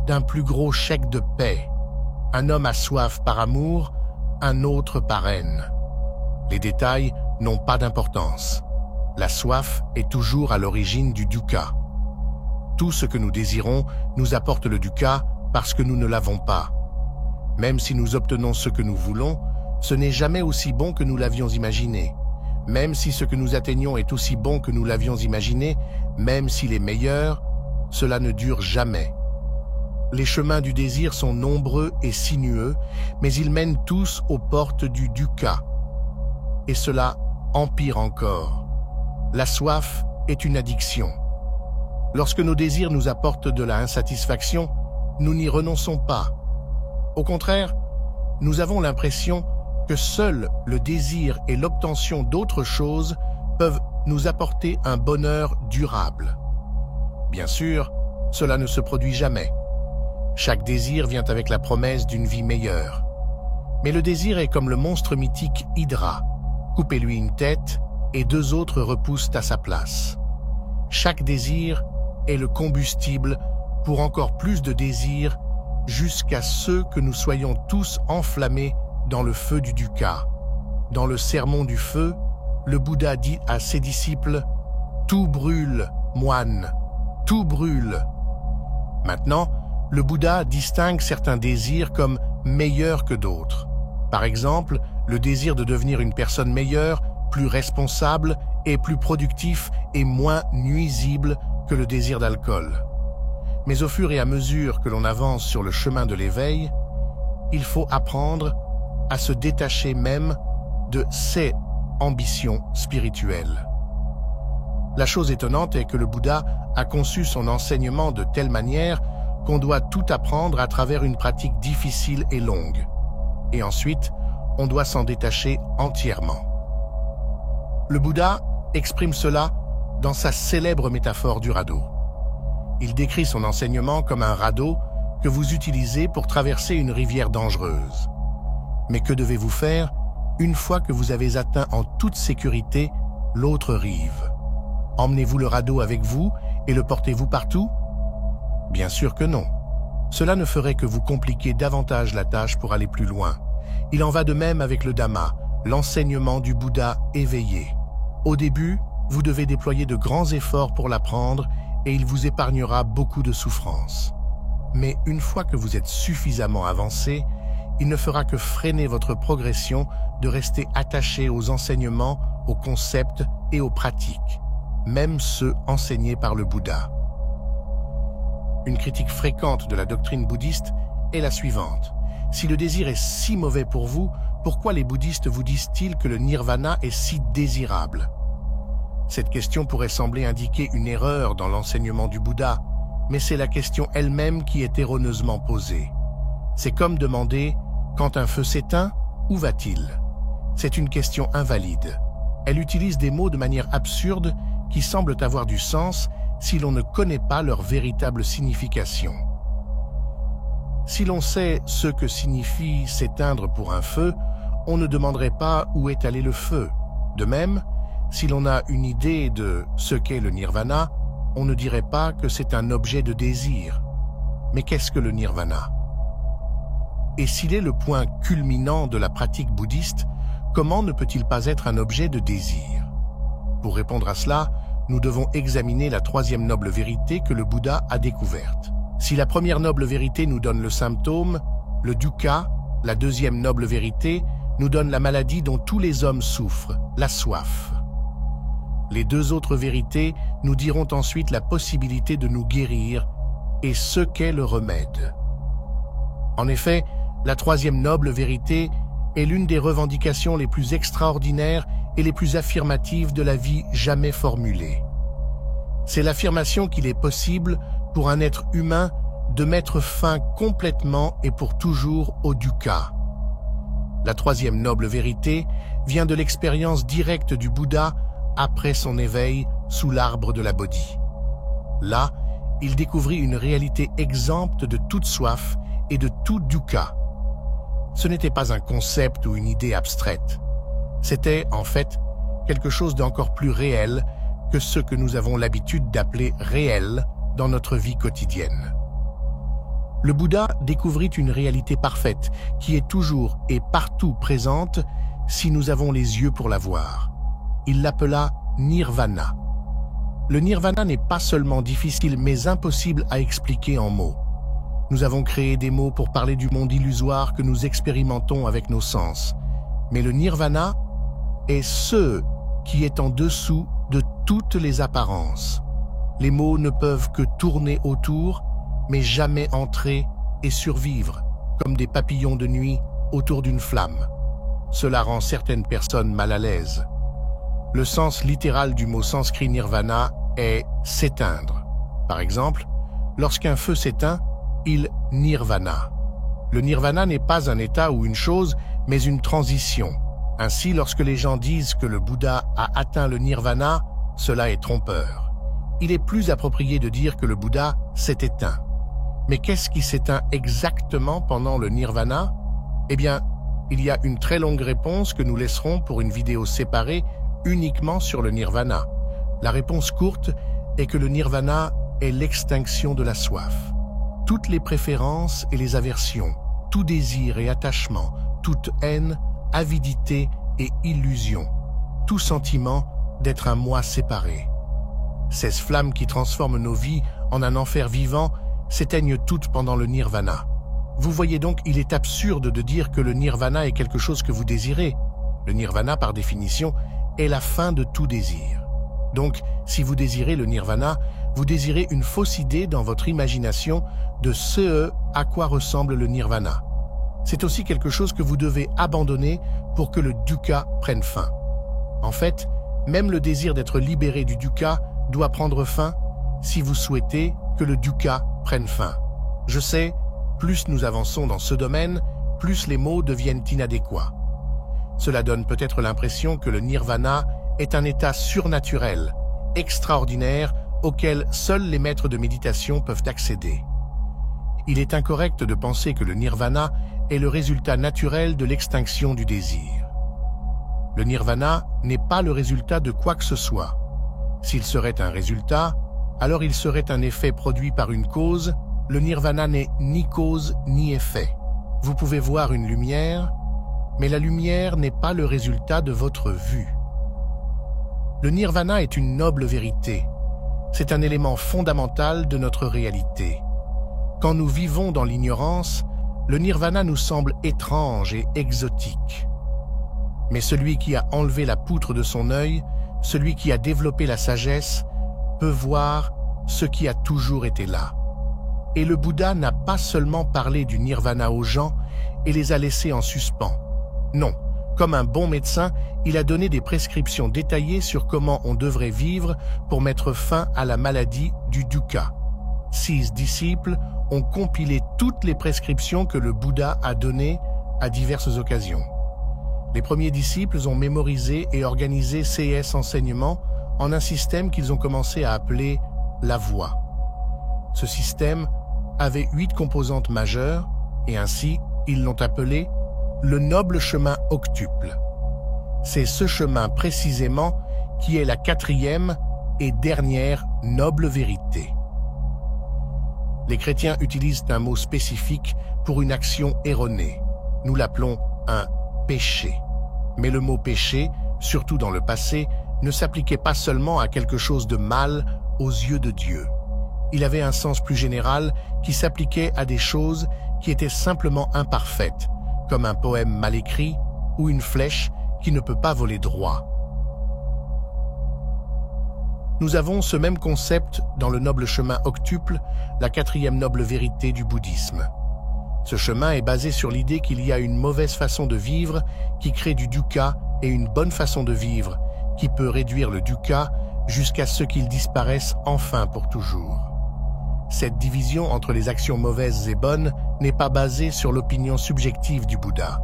d'un plus gros chèque de paix. Un homme a soif par amour, un autre par haine. Les détails n'ont pas d'importance. La soif est toujours à l'origine du dukkha. Tout ce que nous désirons nous apporte le dukkha parce que nous ne l'avons pas. Même si nous obtenons ce que nous voulons, ce n'est jamais aussi bon que nous l'avions imaginé. Même si ce que nous atteignons est aussi bon que nous l'avions imaginé, même s'il est meilleur, cela ne dure jamais. Les chemins du désir sont nombreux et sinueux, mais ils mènent tous aux portes du dukkha. et cela empire encore. La soif est une addiction. Lorsque nos désirs nous apportent de la insatisfaction, nous n'y renonçons pas. Au contraire, nous avons l'impression que seul le désir et l'obtention d'autres choses peuvent nous apporter un bonheur durable. Bien sûr, cela ne se produit jamais. Chaque désir vient avec la promesse d'une vie meilleure. Mais le désir est comme le monstre mythique Hydra. Coupez-lui une tête et 2 autres repoussent à sa place. Chaque désir est le combustible pour encore plus de désirs jusqu'à ce que nous soyons tous enflammés dans le feu du dukkha. Dans le sermon du feu, le Bouddha dit à ses disciples « Tout brûle, moine, tout brûle ». Maintenant, le Bouddha distingue certains désirs comme meilleurs que d'autres. Par exemple, le désir de devenir une personne meilleure, plus responsable et plus productif est moins nuisible que le désir d'alcool. Mais au fur et à mesure que l'on avance sur le chemin de l'éveil, il faut apprendre à se détacher même de ses ambitions spirituelles. La chose étonnante est que le Bouddha a conçu son enseignement de telle manière qu'on doit tout apprendre à travers une pratique difficile et longue. Et ensuite, on doit s'en détacher entièrement. Le Bouddha exprime cela dans sa célèbre métaphore du radeau. Il décrit son enseignement comme un radeau que vous utilisez pour traverser une rivière dangereuse. Mais que devez-vous faire une fois que vous avez atteint en toute sécurité l'autre rive? Emmenez-vous le radeau avec vous et le portez-vous partout? Bien sûr que non. Cela ne ferait que vous compliquer davantage la tâche pour aller plus loin. Il en va de même avec le Dhamma, l'enseignement du Bouddha éveillé. Au début, vous devez déployer de grands efforts pour l'apprendre et il vous épargnera beaucoup de souffrances. Mais une fois que vous êtes suffisamment avancé, il ne fera que freiner votre progression de rester attaché aux enseignements, aux concepts et aux pratiques, même ceux enseignés par le Bouddha. Une critique fréquente de la doctrine bouddhiste est la suivante. Si le désir est si mauvais pour vous, pourquoi les bouddhistes vous disent-ils que le nirvana est si désirable? Cette question pourrait sembler indiquer une erreur dans l'enseignement du Bouddha, mais c'est la question elle-même qui est erroneusement posée. C'est comme demander « Quand un feu s'éteint, où va-t-il » C'est une question invalide. Elle utilise des mots de manière absurde qui semblent avoir du sens si l'on ne connaît pas leur véritable signification. Si l'on sait ce que signifie s'éteindre pour un feu, on ne demanderait pas où est allé le feu. De même, si l'on a une idée de ce qu'est le nirvana, on ne dirait pas que c'est un objet de désir. Mais qu'est-ce que le nirvana? Et s'il est le point culminant de la pratique bouddhiste, comment ne peut-il pas être un objet de désir? Pour répondre à cela, nous devons examiner la 3e noble vérité que le Bouddha a découverte. Si la première noble vérité nous donne le symptôme, le dukkha, la 2e noble vérité nous donne la maladie dont tous les hommes souffrent, la soif. Les 2 autres vérités nous diront ensuite la possibilité de nous guérir et ce qu'est le remède. En effet, la 3e noble vérité est l'une des revendications les plus extraordinaires et les plus affirmatives de la vie jamais formulée. C'est l'affirmation qu'il est possible pour un être humain de mettre fin complètement et pour toujours au dukkha. La 3e noble vérité vient de l'expérience directe du Bouddha après son éveil sous l'arbre de la Bodhi. Là, il découvrit une réalité exempte de toute soif et de tout dukkha. Ce n'était pas un concept ou une idée abstraite. C'était, en fait, quelque chose d'encore plus réel que ce que nous avons l'habitude d'appeler réel dans notre vie quotidienne. Le Bouddha découvrit une réalité parfaite qui est toujours et partout présente si nous avons les yeux pour la voir. Il l'appela nirvana. Le nirvana n'est pas seulement difficile mais impossible à expliquer en mots. Nous avons créé des mots pour parler du monde illusoire que nous expérimentons avec nos sens. Mais le nirvana est ce qui est en dessous de toutes les apparences. Les mots ne peuvent que tourner autour, mais jamais entrer et survivre, comme des papillons de nuit autour d'une flamme. cela rend certaines personnes mal à l'aise. Le sens littéral du mot sanskrit nirvana est « s'éteindre ». Par exemple, lorsqu'un feu s'éteint, il nirvana. Le nirvana n'est pas un état ou une chose, mais une transition. Ainsi, lorsque les gens disent que le Bouddha a atteint le nirvana, cela est trompeur. Il est plus approprié de dire que le Bouddha s'est éteint. Mais qu'est-ce qui s'éteint exactement pendant le nirvana? Eh bien, il y a une très longue réponse que nous laisserons pour une vidéo séparée uniquement sur le nirvana. La réponse courte est que le nirvana est l'extinction de la soif. Toutes les préférences et les aversions, tout désir et attachement, toute haine, avidité et illusion, tout sentiment d'être un moi séparé. Ces flammes qui transforment nos vies en un enfer vivant s'éteignent toutes pendant le nirvana. Vous voyez donc, il est absurde de dire que le nirvana est quelque chose que vous désirez. Le nirvana, par définition, est la fin de tout désir. Donc, si vous désirez le nirvana, vous désirez une fausse idée dans votre imagination de ce à quoi ressemble le nirvana. C'est aussi quelque chose que vous devez abandonner pour que le dukkha prenne fin. En fait, même le désir d'être libéré du dukkha doit prendre fin si vous souhaitez que le dukkha prenne fin. Je sais, plus nous avançons dans ce domaine, plus les mots deviennent inadéquats. Cela donne peut-être l'impression que le nirvana est un état surnaturel, extraordinaire, auquel seuls les maîtres de méditation peuvent accéder. Il est incorrect de penser que le nirvana est le résultat naturel de l'extinction du désir. Le nirvana n'est pas le résultat de quoi que ce soit. S'il serait un résultat, alors il serait un effet produit par une cause. Le nirvana n'est ni cause ni effet. Vous pouvez voir une lumière, mais la lumière n'est pas le résultat de votre vue. Le nirvana est une noble vérité. C'est un élément fondamental de notre réalité. Quand nous vivons dans l'ignorance, le nirvana nous semble étrange et exotique. Mais celui qui a enlevé la poutre de son œil, celui qui a développé la sagesse, peut voir ce qui a toujours été là. Et le Bouddha n'a pas seulement parlé du nirvana aux gens et les a laissés en suspens. Non, comme un bon médecin, il a donné des prescriptions détaillées sur comment on devrait vivre pour mettre fin à la maladie du dukkha. 6 disciples ont compilé toutes les prescriptions que le Bouddha a données à diverses occasions. Les premiers disciples ont mémorisé et organisé ces enseignements en un système qu'ils ont commencé à appeler la voie. Ce système avait 8 composantes majeures et ainsi ils l'ont appelé le noble chemin octuple. C'est ce chemin précisément qui est la 4e et dernière noble vérité. Les chrétiens utilisent un mot spécifique pour une action erronée. Nous l'appelons un péché. Mais le mot péché, surtout dans le passé, ne s'appliquait pas seulement à quelque chose de mal aux yeux de Dieu. Il avait un sens plus général qui s'appliquait à des choses qui étaient simplement imparfaites, comme un poème mal écrit ou une flèche qui ne peut pas voler droit. Nous avons ce même concept dans le noble chemin octuple, la 4e noble vérité du bouddhisme. Ce chemin est basé sur l'idée qu'il y a une mauvaise façon de vivre qui crée du dukkha et une bonne façon de vivre qui peut réduire le dukkha jusqu'à ce qu'il disparaisse enfin pour toujours. Cette division entre les actions mauvaises et bonnes n'est pas basée sur l'opinion subjective du Bouddha.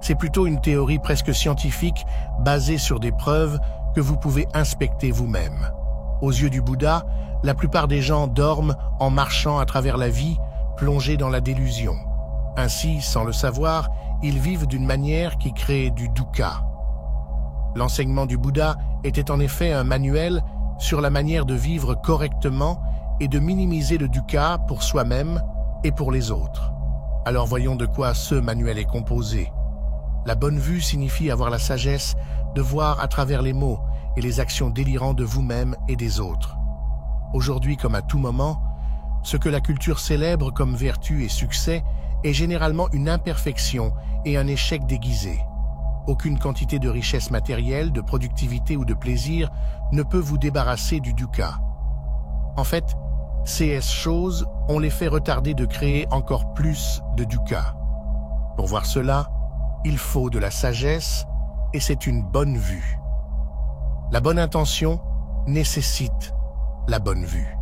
C'est plutôt une théorie presque scientifique basée sur des preuves que vous pouvez inspecter vous-même. Aux yeux du Bouddha, la plupart des gens dorment en marchant à travers la vie, plongés dans la délusion. Ainsi, sans le savoir, ils vivent d'une manière qui crée du dukkha. L'enseignement du Bouddha était en effet un manuel sur la manière de vivre correctement et de minimiser le dukkha pour soi-même et pour les autres. Alors voyons de quoi ce manuel est composé. La bonne vue signifie avoir la sagesse de voir à travers les mots et les actions délirantes de vous-même et des autres. Aujourd'hui comme à tout moment, ce que la culture célèbre comme vertu et succès est généralement une imperfection et un échec déguisé. Aucune quantité de richesse matérielle, de productivité ou de plaisir ne peut vous débarrasser du dukkha. En fait, ces choses ont l'effet retardé de créer encore plus de dukkha. Pour voir cela, il faut de la sagesse et c'est une bonne vue. La bonne intention nécessite la bonne vue.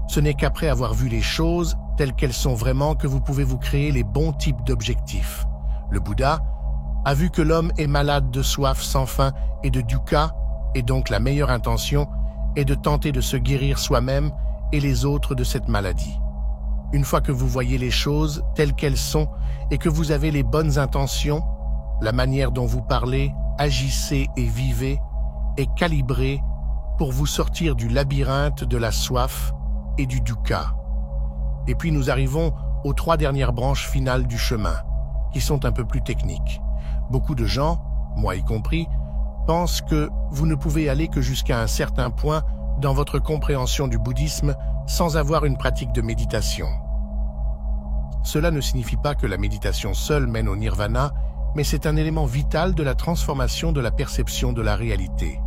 Ce n'est qu'après avoir vu les choses telles qu'elles sont vraiment que vous pouvez vous créer les bons types d'objectifs. Le Bouddha a vu que l'homme est malade de soif sans fin et de dukkha, et donc la meilleure intention est de tenter de se guérir soi-même et les autres de cette maladie. Une fois que vous voyez les choses telles qu'elles sont et que vous avez les bonnes intentions, la manière dont vous parlez, agissez et vivez est calibrée pour vous sortir du labyrinthe de la soif et du dukkha. Et puis nous arrivons aux 3 dernières branches finales du chemin, qui sont un peu plus techniques. Beaucoup de gens, moi y compris, pensent que vous ne pouvez aller que jusqu'à un certain point dans votre compréhension du bouddhisme sans avoir une pratique de méditation. Cela ne signifie pas que la méditation seule mène au nirvana, mais c'est un élément vital de la transformation de la perception de la réalité.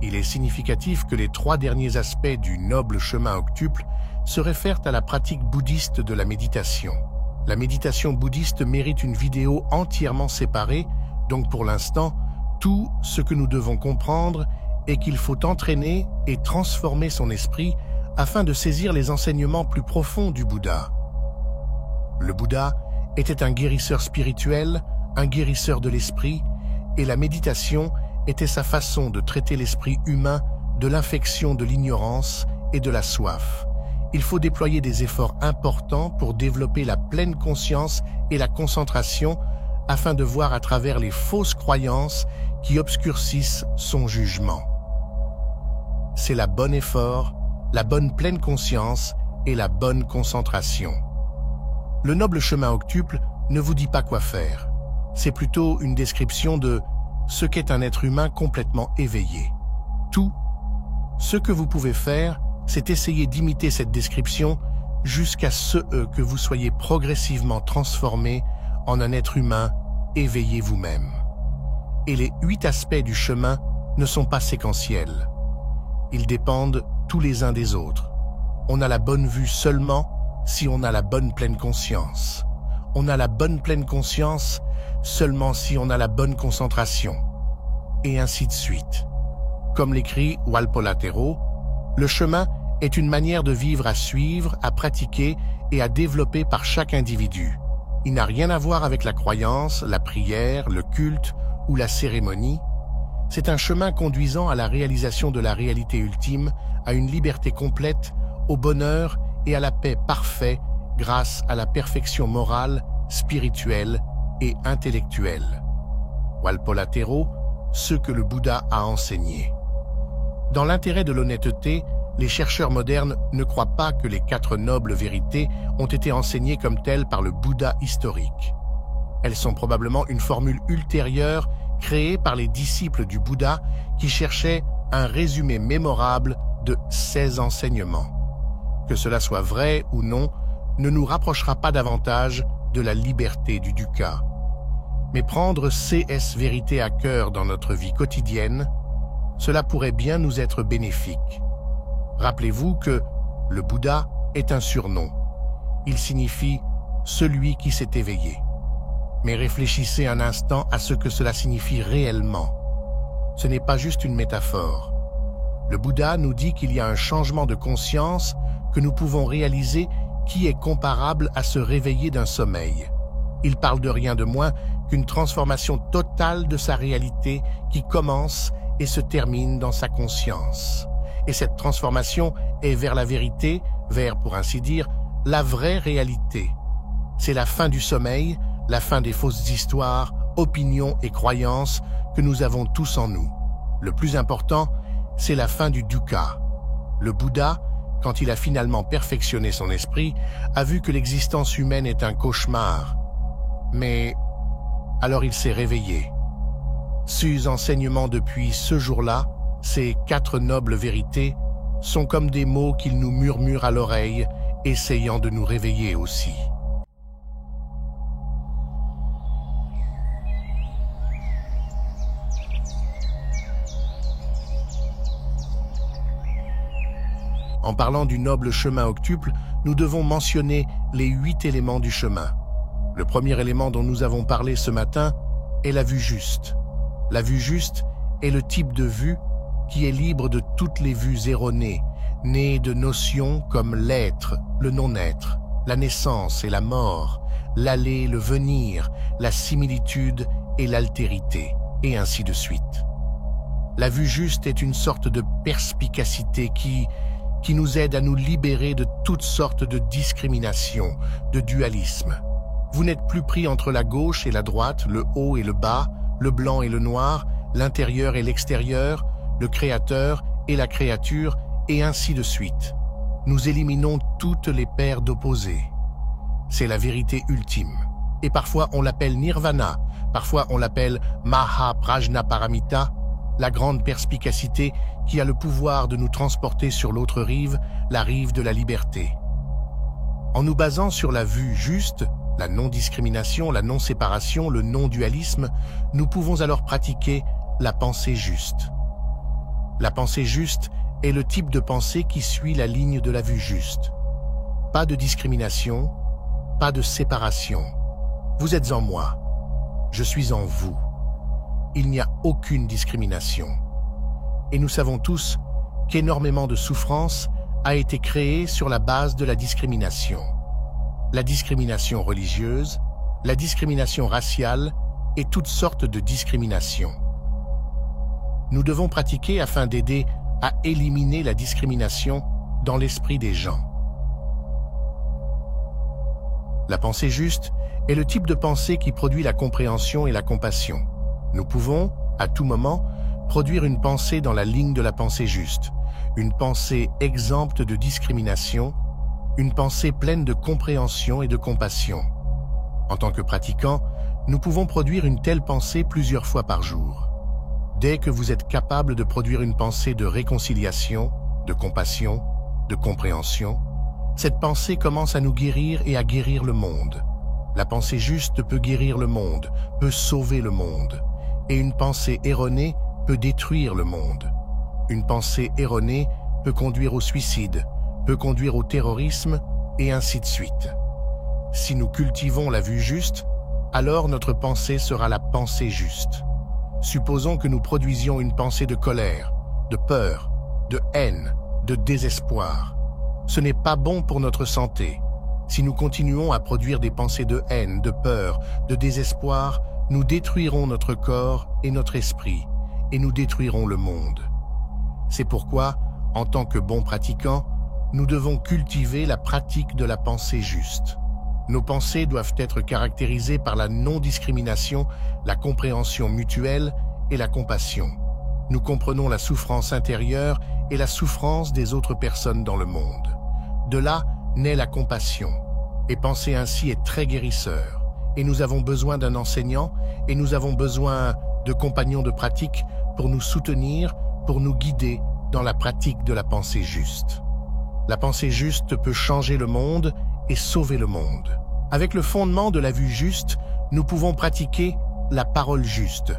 Il est significatif que les 3 derniers aspects du noble chemin octuple se réfèrent à la pratique bouddhiste de la méditation. La méditation bouddhiste mérite une vidéo entièrement séparée, donc pour l'instant, tout ce que nous devons comprendre est qu'il faut entraîner et transformer son esprit afin de saisir les enseignements plus profonds du Bouddha. Le Bouddha était un guérisseur spirituel, un guérisseur de l'esprit, et la méditation était sa façon de traiter l'esprit humain de l'infection de l'ignorance et de la soif. Il faut déployer des efforts importants pour développer la pleine conscience et la concentration afin de voir à travers les fausses croyances qui obscurcissent son jugement. C'est la bonne effort, la bonne pleine conscience et la bonne concentration. Le noble chemin octuple ne vous dit pas quoi faire. C'est plutôt une description de ce qu'est un être humain complètement éveillé. Tout ce que vous pouvez faire, c'est essayer d'imiter cette description jusqu'à ce que vous soyez progressivement transformé en un être humain éveillé vous-même. Et les 8 aspects du chemin ne sont pas séquentiels. Ils dépendent tous les uns des autres. On a la bonne vue seulement si on a la bonne pleine conscience. On a la bonne pleine conscience seulement si on a la bonne concentration. Et ainsi de suite. Comme l'écrit Walpola Tero, le chemin est une manière de vivre à suivre, à pratiquer et à développer par chaque individu. Il n'a rien à voir avec la croyance, la prière, le culte ou la cérémonie. C'est un chemin conduisant à la réalisation de la réalité ultime, à une liberté complète, au bonheur et à la paix parfaite grâce à la perfection morale, spirituelle et intellectuelle. Walpola Tero, ce que le Bouddha a enseigné. Dans l'intérêt de l'honnêteté, les chercheurs modernes ne croient pas que les 4 nobles vérités ont été enseignées comme telles par le Bouddha historique. Elles sont probablement une formule ultérieure créée par les disciples du Bouddha qui cherchaient un résumé mémorable de 16 enseignements. Que cela soit vrai ou non, ne nous rapprochera pas davantage de la liberté du dukkha. Mais prendre ces vérités à cœur dans notre vie quotidienne, cela pourrait bien nous être bénéfique. Rappelez-vous que le Bouddha est un surnom. Il signifie « celui qui s'est éveillé ». Mais réfléchissez un instant à ce que cela signifie réellement. Ce n'est pas juste une métaphore. Le Bouddha nous dit qu'il y a un changement de conscience que nous pouvons réaliser qui est comparable à se réveiller d'un sommeil. Il parle de rien de moins qu'une transformation totale de sa réalité qui commence et se termine dans sa conscience. Et cette transformation est vers la vérité, vers, pour ainsi dire, la vraie réalité. C'est la fin du sommeil, la fin des fausses histoires, opinions et croyances que nous avons tous en nous. Le plus important, c'est la fin du dukkha. Le Bouddha, quand il a finalement perfectionné son esprit, a vu que l'existence humaine est un cauchemar. Mais alors il s'est réveillé. Ses enseignements depuis ce jour-là, ces 4 nobles vérités, sont comme des mots qu'il nous murmure à l'oreille, essayant de nous réveiller aussi. En parlant du noble chemin octuple, nous devons mentionner les 8 éléments du chemin. Le premier élément dont nous avons parlé ce matin est la vue juste. La vue juste est le type de vue qui est libre de toutes les vues erronées, nées de notions comme l'être, le non-être, la naissance et la mort, l'aller, le venir, la similitude et l'altérité, et ainsi de suite. La vue juste est une sorte de perspicacité qui nous aide à nous libérer de toutes sortes de discriminations, de dualisme. Vous n'êtes plus pris entre la gauche et la droite, le haut et le bas, le blanc et le noir, l'intérieur et l'extérieur, le créateur et la créature, et ainsi de suite. Nous éliminons toutes les paires d'opposés. C'est la vérité ultime. Et parfois on l'appelle Nirvana, parfois on l'appelle Mahaprajnaparamita, la grande perspicacité qui a le pouvoir de nous transporter sur l'autre rive, la rive de la liberté. En nous basant sur la vue juste, la non-discrimination, la non-séparation, le non-dualisme, nous pouvons alors pratiquer la pensée juste. La pensée juste est le type de pensée qui suit la ligne de la vue juste. Pas de discrimination, pas de séparation. Vous êtes en moi, je suis en vous. Il n'y a aucune discrimination. Et nous savons tous qu'énormément de souffrance a été créée sur la base de la discrimination. La discrimination religieuse, la discrimination raciale et toutes sortes de discriminations. Nous devons pratiquer afin d'aider à éliminer la discrimination dans l'esprit des gens. La pensée juste est le type de pensée qui produit la compréhension et la compassion. Nous pouvons, à tout moment, produire une pensée dans la ligne de la pensée juste, une pensée exempte de discrimination, une pensée pleine de compréhension et de compassion. En tant que pratiquants, nous pouvons produire une telle pensée plusieurs fois par jour. Dès que vous êtes capable de produire une pensée de réconciliation, de compassion, de compréhension, cette pensée commence à nous guérir et à guérir le monde. La pensée juste peut guérir le monde, peut sauver le monde. Et une pensée erronée peut détruire le monde. Une pensée erronée peut conduire au suicide, peut conduire au terrorisme, et ainsi de suite. Si nous cultivons la vue juste, alors notre pensée sera la pensée juste. Supposons que nous produisions une pensée de colère, de peur, de haine, de désespoir. Ce n'est pas bon pour notre santé. Si nous continuons à produire des pensées de haine, de peur, de désespoir, nous détruirons notre corps et notre esprit, et nous détruirons le monde. C'est pourquoi, en tant que bons pratiquants, nous devons cultiver la pratique de la pensée juste. Nos pensées doivent être caractérisées par la non-discrimination, la compréhension mutuelle et la compassion. Nous comprenons la souffrance intérieure et la souffrance des autres personnes dans le monde. De là naît la compassion, et penser ainsi est très guérisseur. Et nous avons besoin d'un enseignant, et nous avons besoin de compagnons de pratique pour nous soutenir, pour nous guider dans la pratique de la pensée juste. La pensée juste peut changer le monde et sauver le monde. Avec le fondement de la vue juste, nous pouvons pratiquer la parole juste.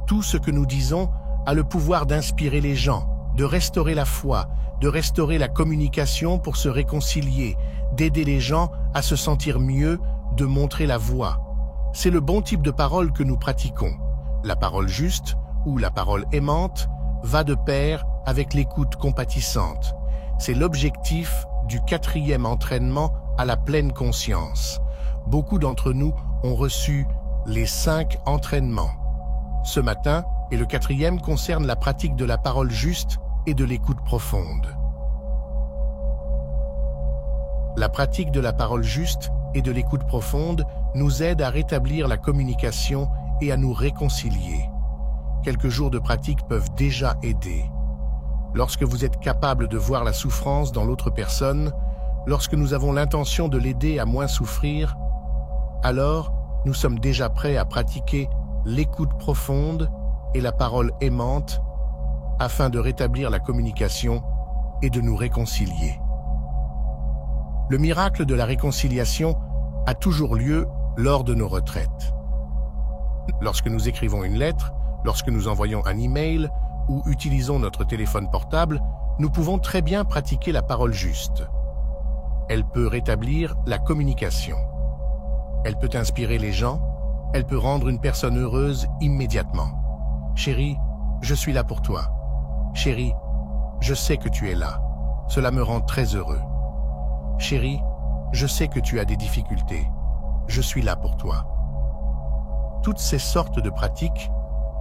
Tout ce que nous disons a le pouvoir d'inspirer les gens, de restaurer la foi, de restaurer la communication pour se réconcilier, d'aider les gens à se sentir mieux, de montrer la voie. C'est le bon type de parole que nous pratiquons. La parole juste, ou la parole aimante, va de pair avec l'écoute compatissante. C'est l'objectif du 4e entraînement à la pleine conscience. Beaucoup d'entre nous ont reçu les 5 entraînements. Ce matin, et le 4e concerne la pratique de la parole juste et de l'écoute profonde. La pratique de la parole juste et de l'écoute profonde nous aide à rétablir la communication et à nous réconcilier. Quelques jours de pratique peuvent déjà aider. Lorsque vous êtes capable de voir la souffrance dans l'autre personne, lorsque nous avons l'intention de l'aider à moins souffrir, alors nous sommes déjà prêts à pratiquer l'écoute profonde et la parole aimante afin de rétablir la communication et de nous réconcilier. Le miracle de la réconciliation a toujours lieu lors de nos retraites. Lorsque nous écrivons une lettre, lorsque nous envoyons un email ou utilisons notre téléphone portable, nous pouvons très bien pratiquer la parole juste. Elle peut rétablir la communication. Elle peut inspirer les gens, elle peut rendre une personne heureuse immédiatement. Chérie, je suis là pour toi. Chérie, je sais que tu es là. Cela me rend très heureux. Chérie, je sais que tu as des difficultés. Je suis là pour toi. Toutes ces sortes de pratiques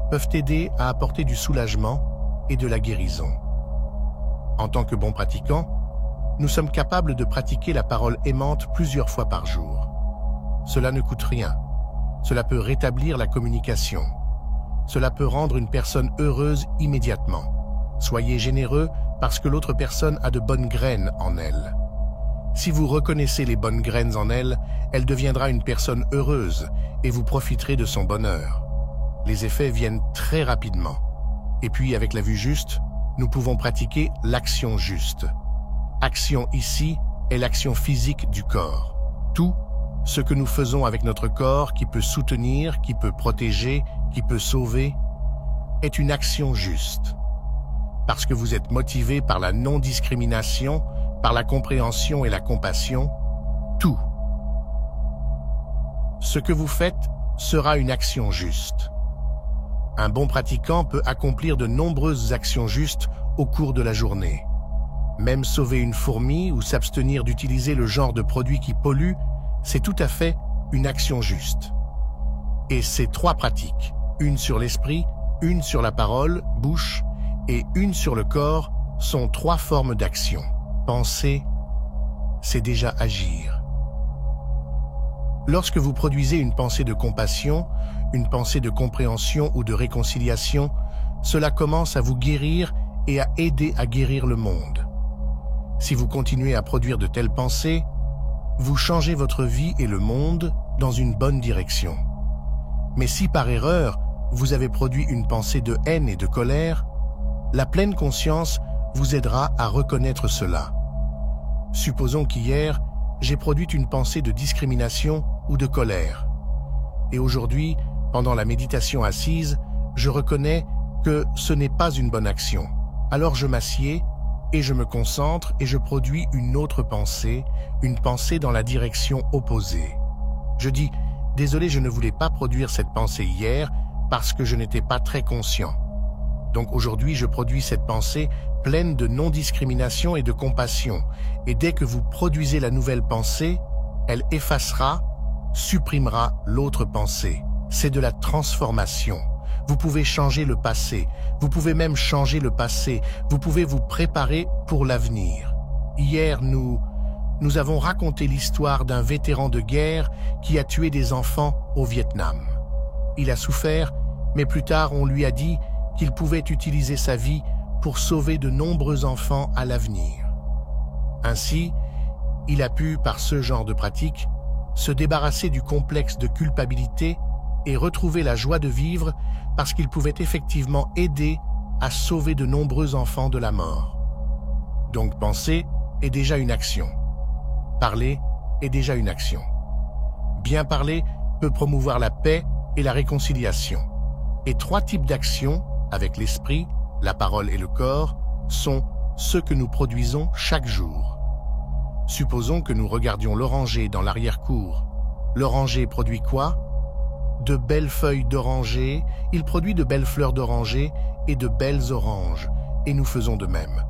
peuvent aider à apporter du soulagement et de la guérison. En tant que bons pratiquants, nous sommes capables de pratiquer la parole aimante plusieurs fois par jour. Cela ne coûte rien. Cela peut rétablir la communication. Cela peut rendre une personne heureuse immédiatement. Soyez généreux parce que l'autre personne a de bonnes graines en elle. Si vous reconnaissez les bonnes graines en elle, elle deviendra une personne heureuse et vous profiterez de son bonheur. Les effets viennent très rapidement. Et puis, avec la vue juste, nous pouvons pratiquer l'action juste. Action ici est l'action physique du corps. Tout ce que nous faisons avec notre corps, qui peut soutenir, qui peut protéger, qui peut sauver, est une action juste. Parce que vous êtes motivé par la non-discrimination, par la compréhension et la compassion, tout ce que vous faites sera une action juste. Un bon pratiquant peut accomplir de nombreuses actions justes au cours de la journée. Même sauver une fourmi ou s'abstenir d'utiliser le genre de produit qui pollue, c'est tout à fait une action juste. Et ces trois pratiques, une sur l'esprit, une sur la parole, bouche, et une sur le corps, sont trois formes d'action. Penser, c'est déjà agir. Lorsque vous produisez une pensée de compassion, une pensée de compréhension ou de réconciliation, cela commence à vous guérir et à aider à guérir le monde. Si vous continuez à produire de telles pensées, vous changez votre vie et le monde dans une bonne direction. Mais si par erreur, vous avez produit une pensée de haine et de colère, la pleine conscience vous aidera à reconnaître cela. Supposons qu'hier, j'ai produit une pensée de discrimination ou de colère. Et aujourd'hui, pendant la méditation assise, je reconnais que ce n'est pas une bonne action. Alors je m'assieds et je me concentre et je produis une autre pensée, une pensée dans la direction opposée. Je dis « Désolé, je ne voulais pas produire cette pensée hier parce que je n'étais pas très conscient. » Donc aujourd'hui, je produis cette pensée pleine de non-discrimination et de compassion. Et dès que vous produisez la nouvelle pensée, elle effacera, supprimera l'autre pensée. C'est de la transformation. Vous pouvez changer le passé. Vous pouvez même changer le passé. Vous pouvez vous préparer pour l'avenir. Hier, nous avons raconté l'histoire d'un vétéran de guerre qui a tué des enfants au Vietnam. Il a souffert, mais plus tard, on lui a dit qu'il pouvait utiliser sa vie pour sauver de nombreux enfants à l'avenir. Ainsi, il a pu, par ce genre de pratique, se débarrasser du complexe de culpabilité et retrouver la joie de vivre parce qu'il pouvait effectivement aider à sauver de nombreux enfants de la mort. Donc penser est déjà une action. Parler est déjà une action. Bien parler peut promouvoir la paix et la réconciliation. Et trois types d'actions, avec l'esprit, la parole et le corps, sont ceux que nous produisons chaque jour. Supposons que nous regardions l'oranger dans l'arrière-cour. L'oranger produit quoi? De belles feuilles d'oranger, il produit de belles fleurs d'oranger et de belles oranges, et nous faisons de même.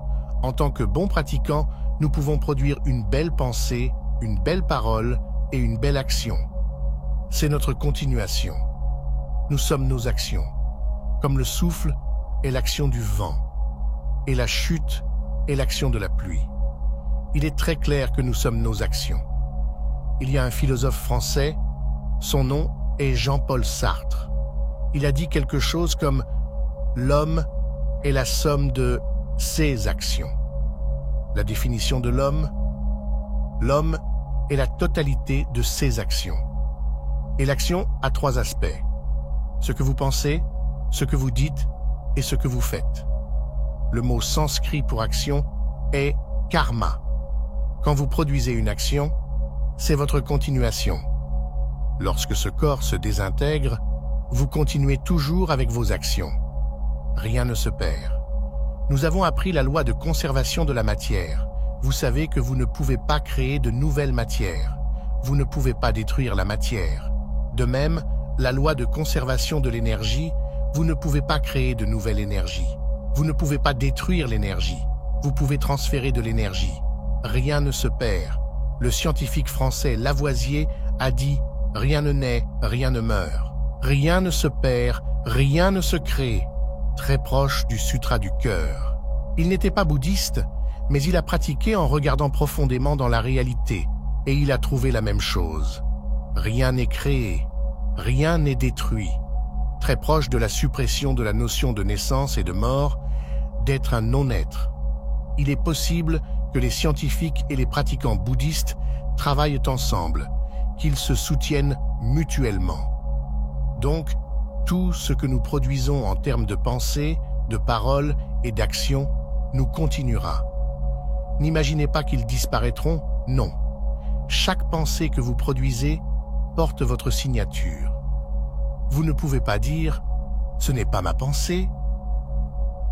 En tant que bons pratiquants, nous pouvons produire une belle pensée, une belle parole et une belle action. C'est notre continuation. Nous sommes nos actions, comme le souffle est l'action du vent, et la chute est l'action de la pluie. Il est très clair que nous sommes nos actions. Il y a un philosophe français, son nom est Jean-Paul Sartre. Il a dit quelque chose comme « L'homme est la somme de ses actions ». La définition de l'homme? L'homme est la totalité de ses actions. Et l'action a trois aspects. Ce que vous pensez, ce que vous dites et ce que vous faites. Le mot sanskrit pour action est karma. Quand vous produisez une action, c'est votre continuation. Lorsque ce corps se désintègre, vous continuez toujours avec vos actions. Rien ne se perd. Nous avons appris la loi de conservation de la matière. Vous savez que vous ne pouvez pas créer de nouvelles matières. vous ne pouvez pas détruire la matière. De même, la loi de conservation de l'énergie, vous ne pouvez pas créer de nouvelle énergie. Vous ne pouvez pas détruire l'énergie. Vous pouvez transférer de l'énergie. Rien ne se perd. Le scientifique français Lavoisier a dit « Rien ne naît, rien ne meurt. Rien ne se perd, rien ne se crée », très proche du sutra du cœur. Il n'était pas bouddhiste, mais il a pratiqué en regardant profondément dans la réalité, et il a trouvé la même chose. Rien n'est créé, rien n'est détruit. Très proche de la suppression de la notion de naissance et de mort, d'être un non-être. Il est possible que les scientifiques et les pratiquants bouddhistes travaillent ensemble, qu'ils se soutiennent mutuellement. Donc, tout ce que nous produisons en termes de pensée, de parole et d'action nous continuera. N'imaginez pas qu'ils disparaîtront, non. Chaque pensée que vous produisez porte votre signature. Vous ne pouvez pas dire « ce n'est pas ma pensée ».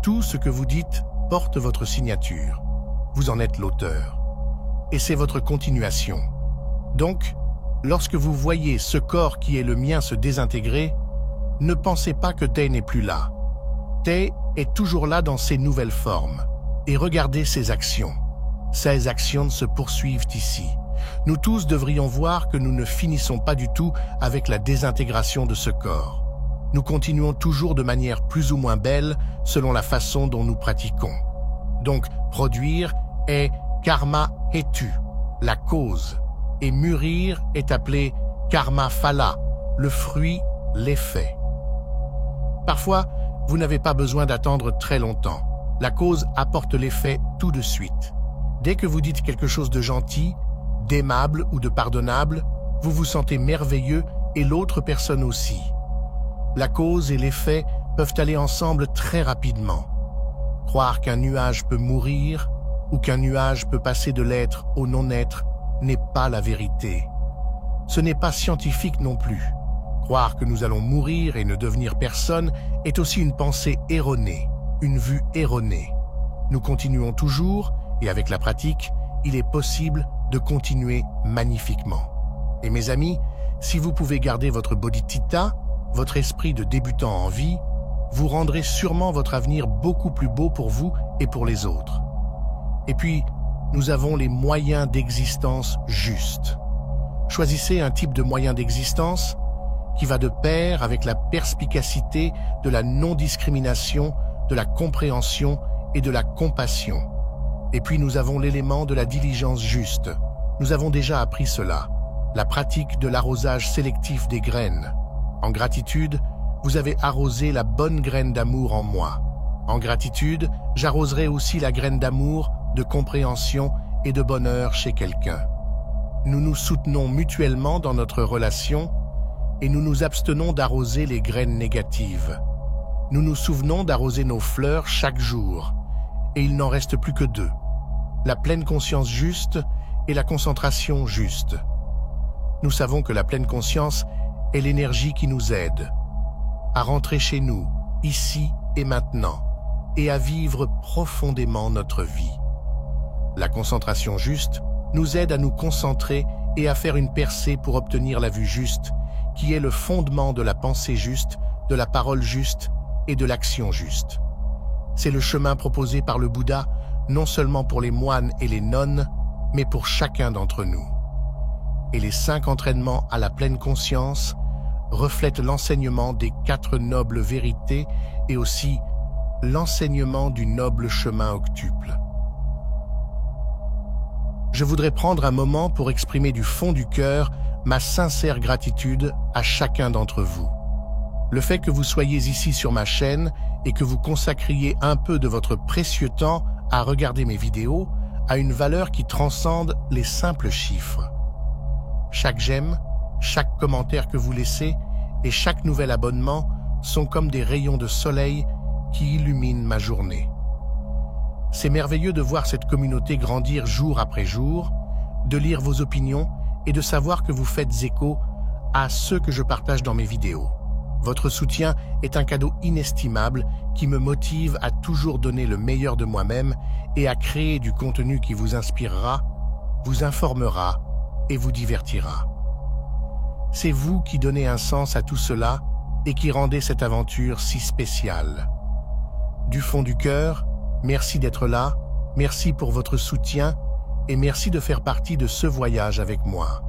Tout ce que vous dites porte votre signature. Vous en êtes l'auteur. Et c'est votre continuation. Donc, lorsque vous voyez ce corps qui est le mien se désintégrer, ne pensez pas que Tay n'est plus là. Tay est toujours là dans ses nouvelles formes. Et regardez ses actions. Ces actions se poursuivent ici. Nous tous devrions voir que nous ne finissons pas du tout avec la désintégration de ce corps. Nous continuons toujours de manière plus ou moins belle selon la façon dont nous pratiquons. Donc, produire est karma hetu, la cause, et mûrir est appelé karma phala, le fruit, l'effet. Parfois, vous n'avez pas besoin d'attendre très longtemps. La cause apporte l'effet tout de suite. Dès que vous dites quelque chose de gentil, d'aimable ou de pardonnable, vous vous sentez merveilleux et l'autre personne aussi. La cause et l'effet peuvent aller ensemble très rapidement. Croire qu'un nuage peut mourir ou qu'un nuage peut passer de l'être au non-être n'est pas la vérité. Ce n'est pas scientifique non plus. Croire que nous allons mourir et ne devenir personne est aussi une pensée erronée, une vue erronée. Nous continuons toujours, et avec la pratique, il est possible de continuer magnifiquement. Et mes amis, si vous pouvez garder votre bodhicitta, votre esprit de débutant en vie, vous rendrez sûrement votre avenir beaucoup plus beau pour vous et pour les autres. Et puis, nous avons les moyens d'existence justes. Choisissez un type de moyen d'existence qui va de pair avec la perspicacité de la non-discrimination, de la compréhension et de la compassion. Et puis nous avons l'élément de la diligence juste. Nous avons déjà appris cela. La pratique de l'arrosage sélectif des graines. En gratitude, vous avez arrosé la bonne graine d'amour en moi. En gratitude, j'arroserai aussi la graine d'amour, de compréhension et de bonheur chez quelqu'un. Nous nous soutenons mutuellement dans notre relation et nous nous abstenons d'arroser les graines négatives. Nous nous souvenons d'arroser nos fleurs chaque jour, et il n'en reste plus que 2. La pleine conscience juste et la concentration juste. Nous savons que la pleine conscience est l'énergie qui nous aide à rentrer chez nous, ici et maintenant, et à vivre profondément notre vie. La concentration juste nous aide à nous concentrer et à faire une percée pour obtenir la vue juste, qui est le fondement de la pensée juste, de la parole juste et de l'action juste. C'est le chemin proposé par le Bouddha, non seulement pour les moines et les nonnes, mais pour chacun d'entre nous. Et les 5 entraînements à la pleine conscience reflètent l'enseignement des 4 nobles vérités et aussi l'enseignement du noble chemin octuple. Je voudrais prendre un moment pour exprimer du fond du cœur ma sincère gratitude à chacun d'entre vous. Le fait que vous soyez ici sur ma chaîne et que vous consacriez un peu de votre précieux temps à regarder mes vidéos a une valeur qui transcende les simples chiffres. Chaque j'aime, chaque commentaire que vous laissez et chaque nouvel abonnement sont comme des rayons de soleil qui illuminent ma journée. C'est merveilleux de voir cette communauté grandir jour après jour, de lire vos opinions et de savoir que vous faites écho à ceux que je partage dans mes vidéos. Votre soutien est un cadeau inestimable qui me motive à toujours donner le meilleur de moi-même et à créer du contenu qui vous inspirera, vous informera et vous divertira. C'est vous qui donnez un sens à tout cela et qui rendez cette aventure si spéciale. Du fond du cœur, merci d'être là, merci pour votre soutien et merci de faire partie de ce voyage avec moi.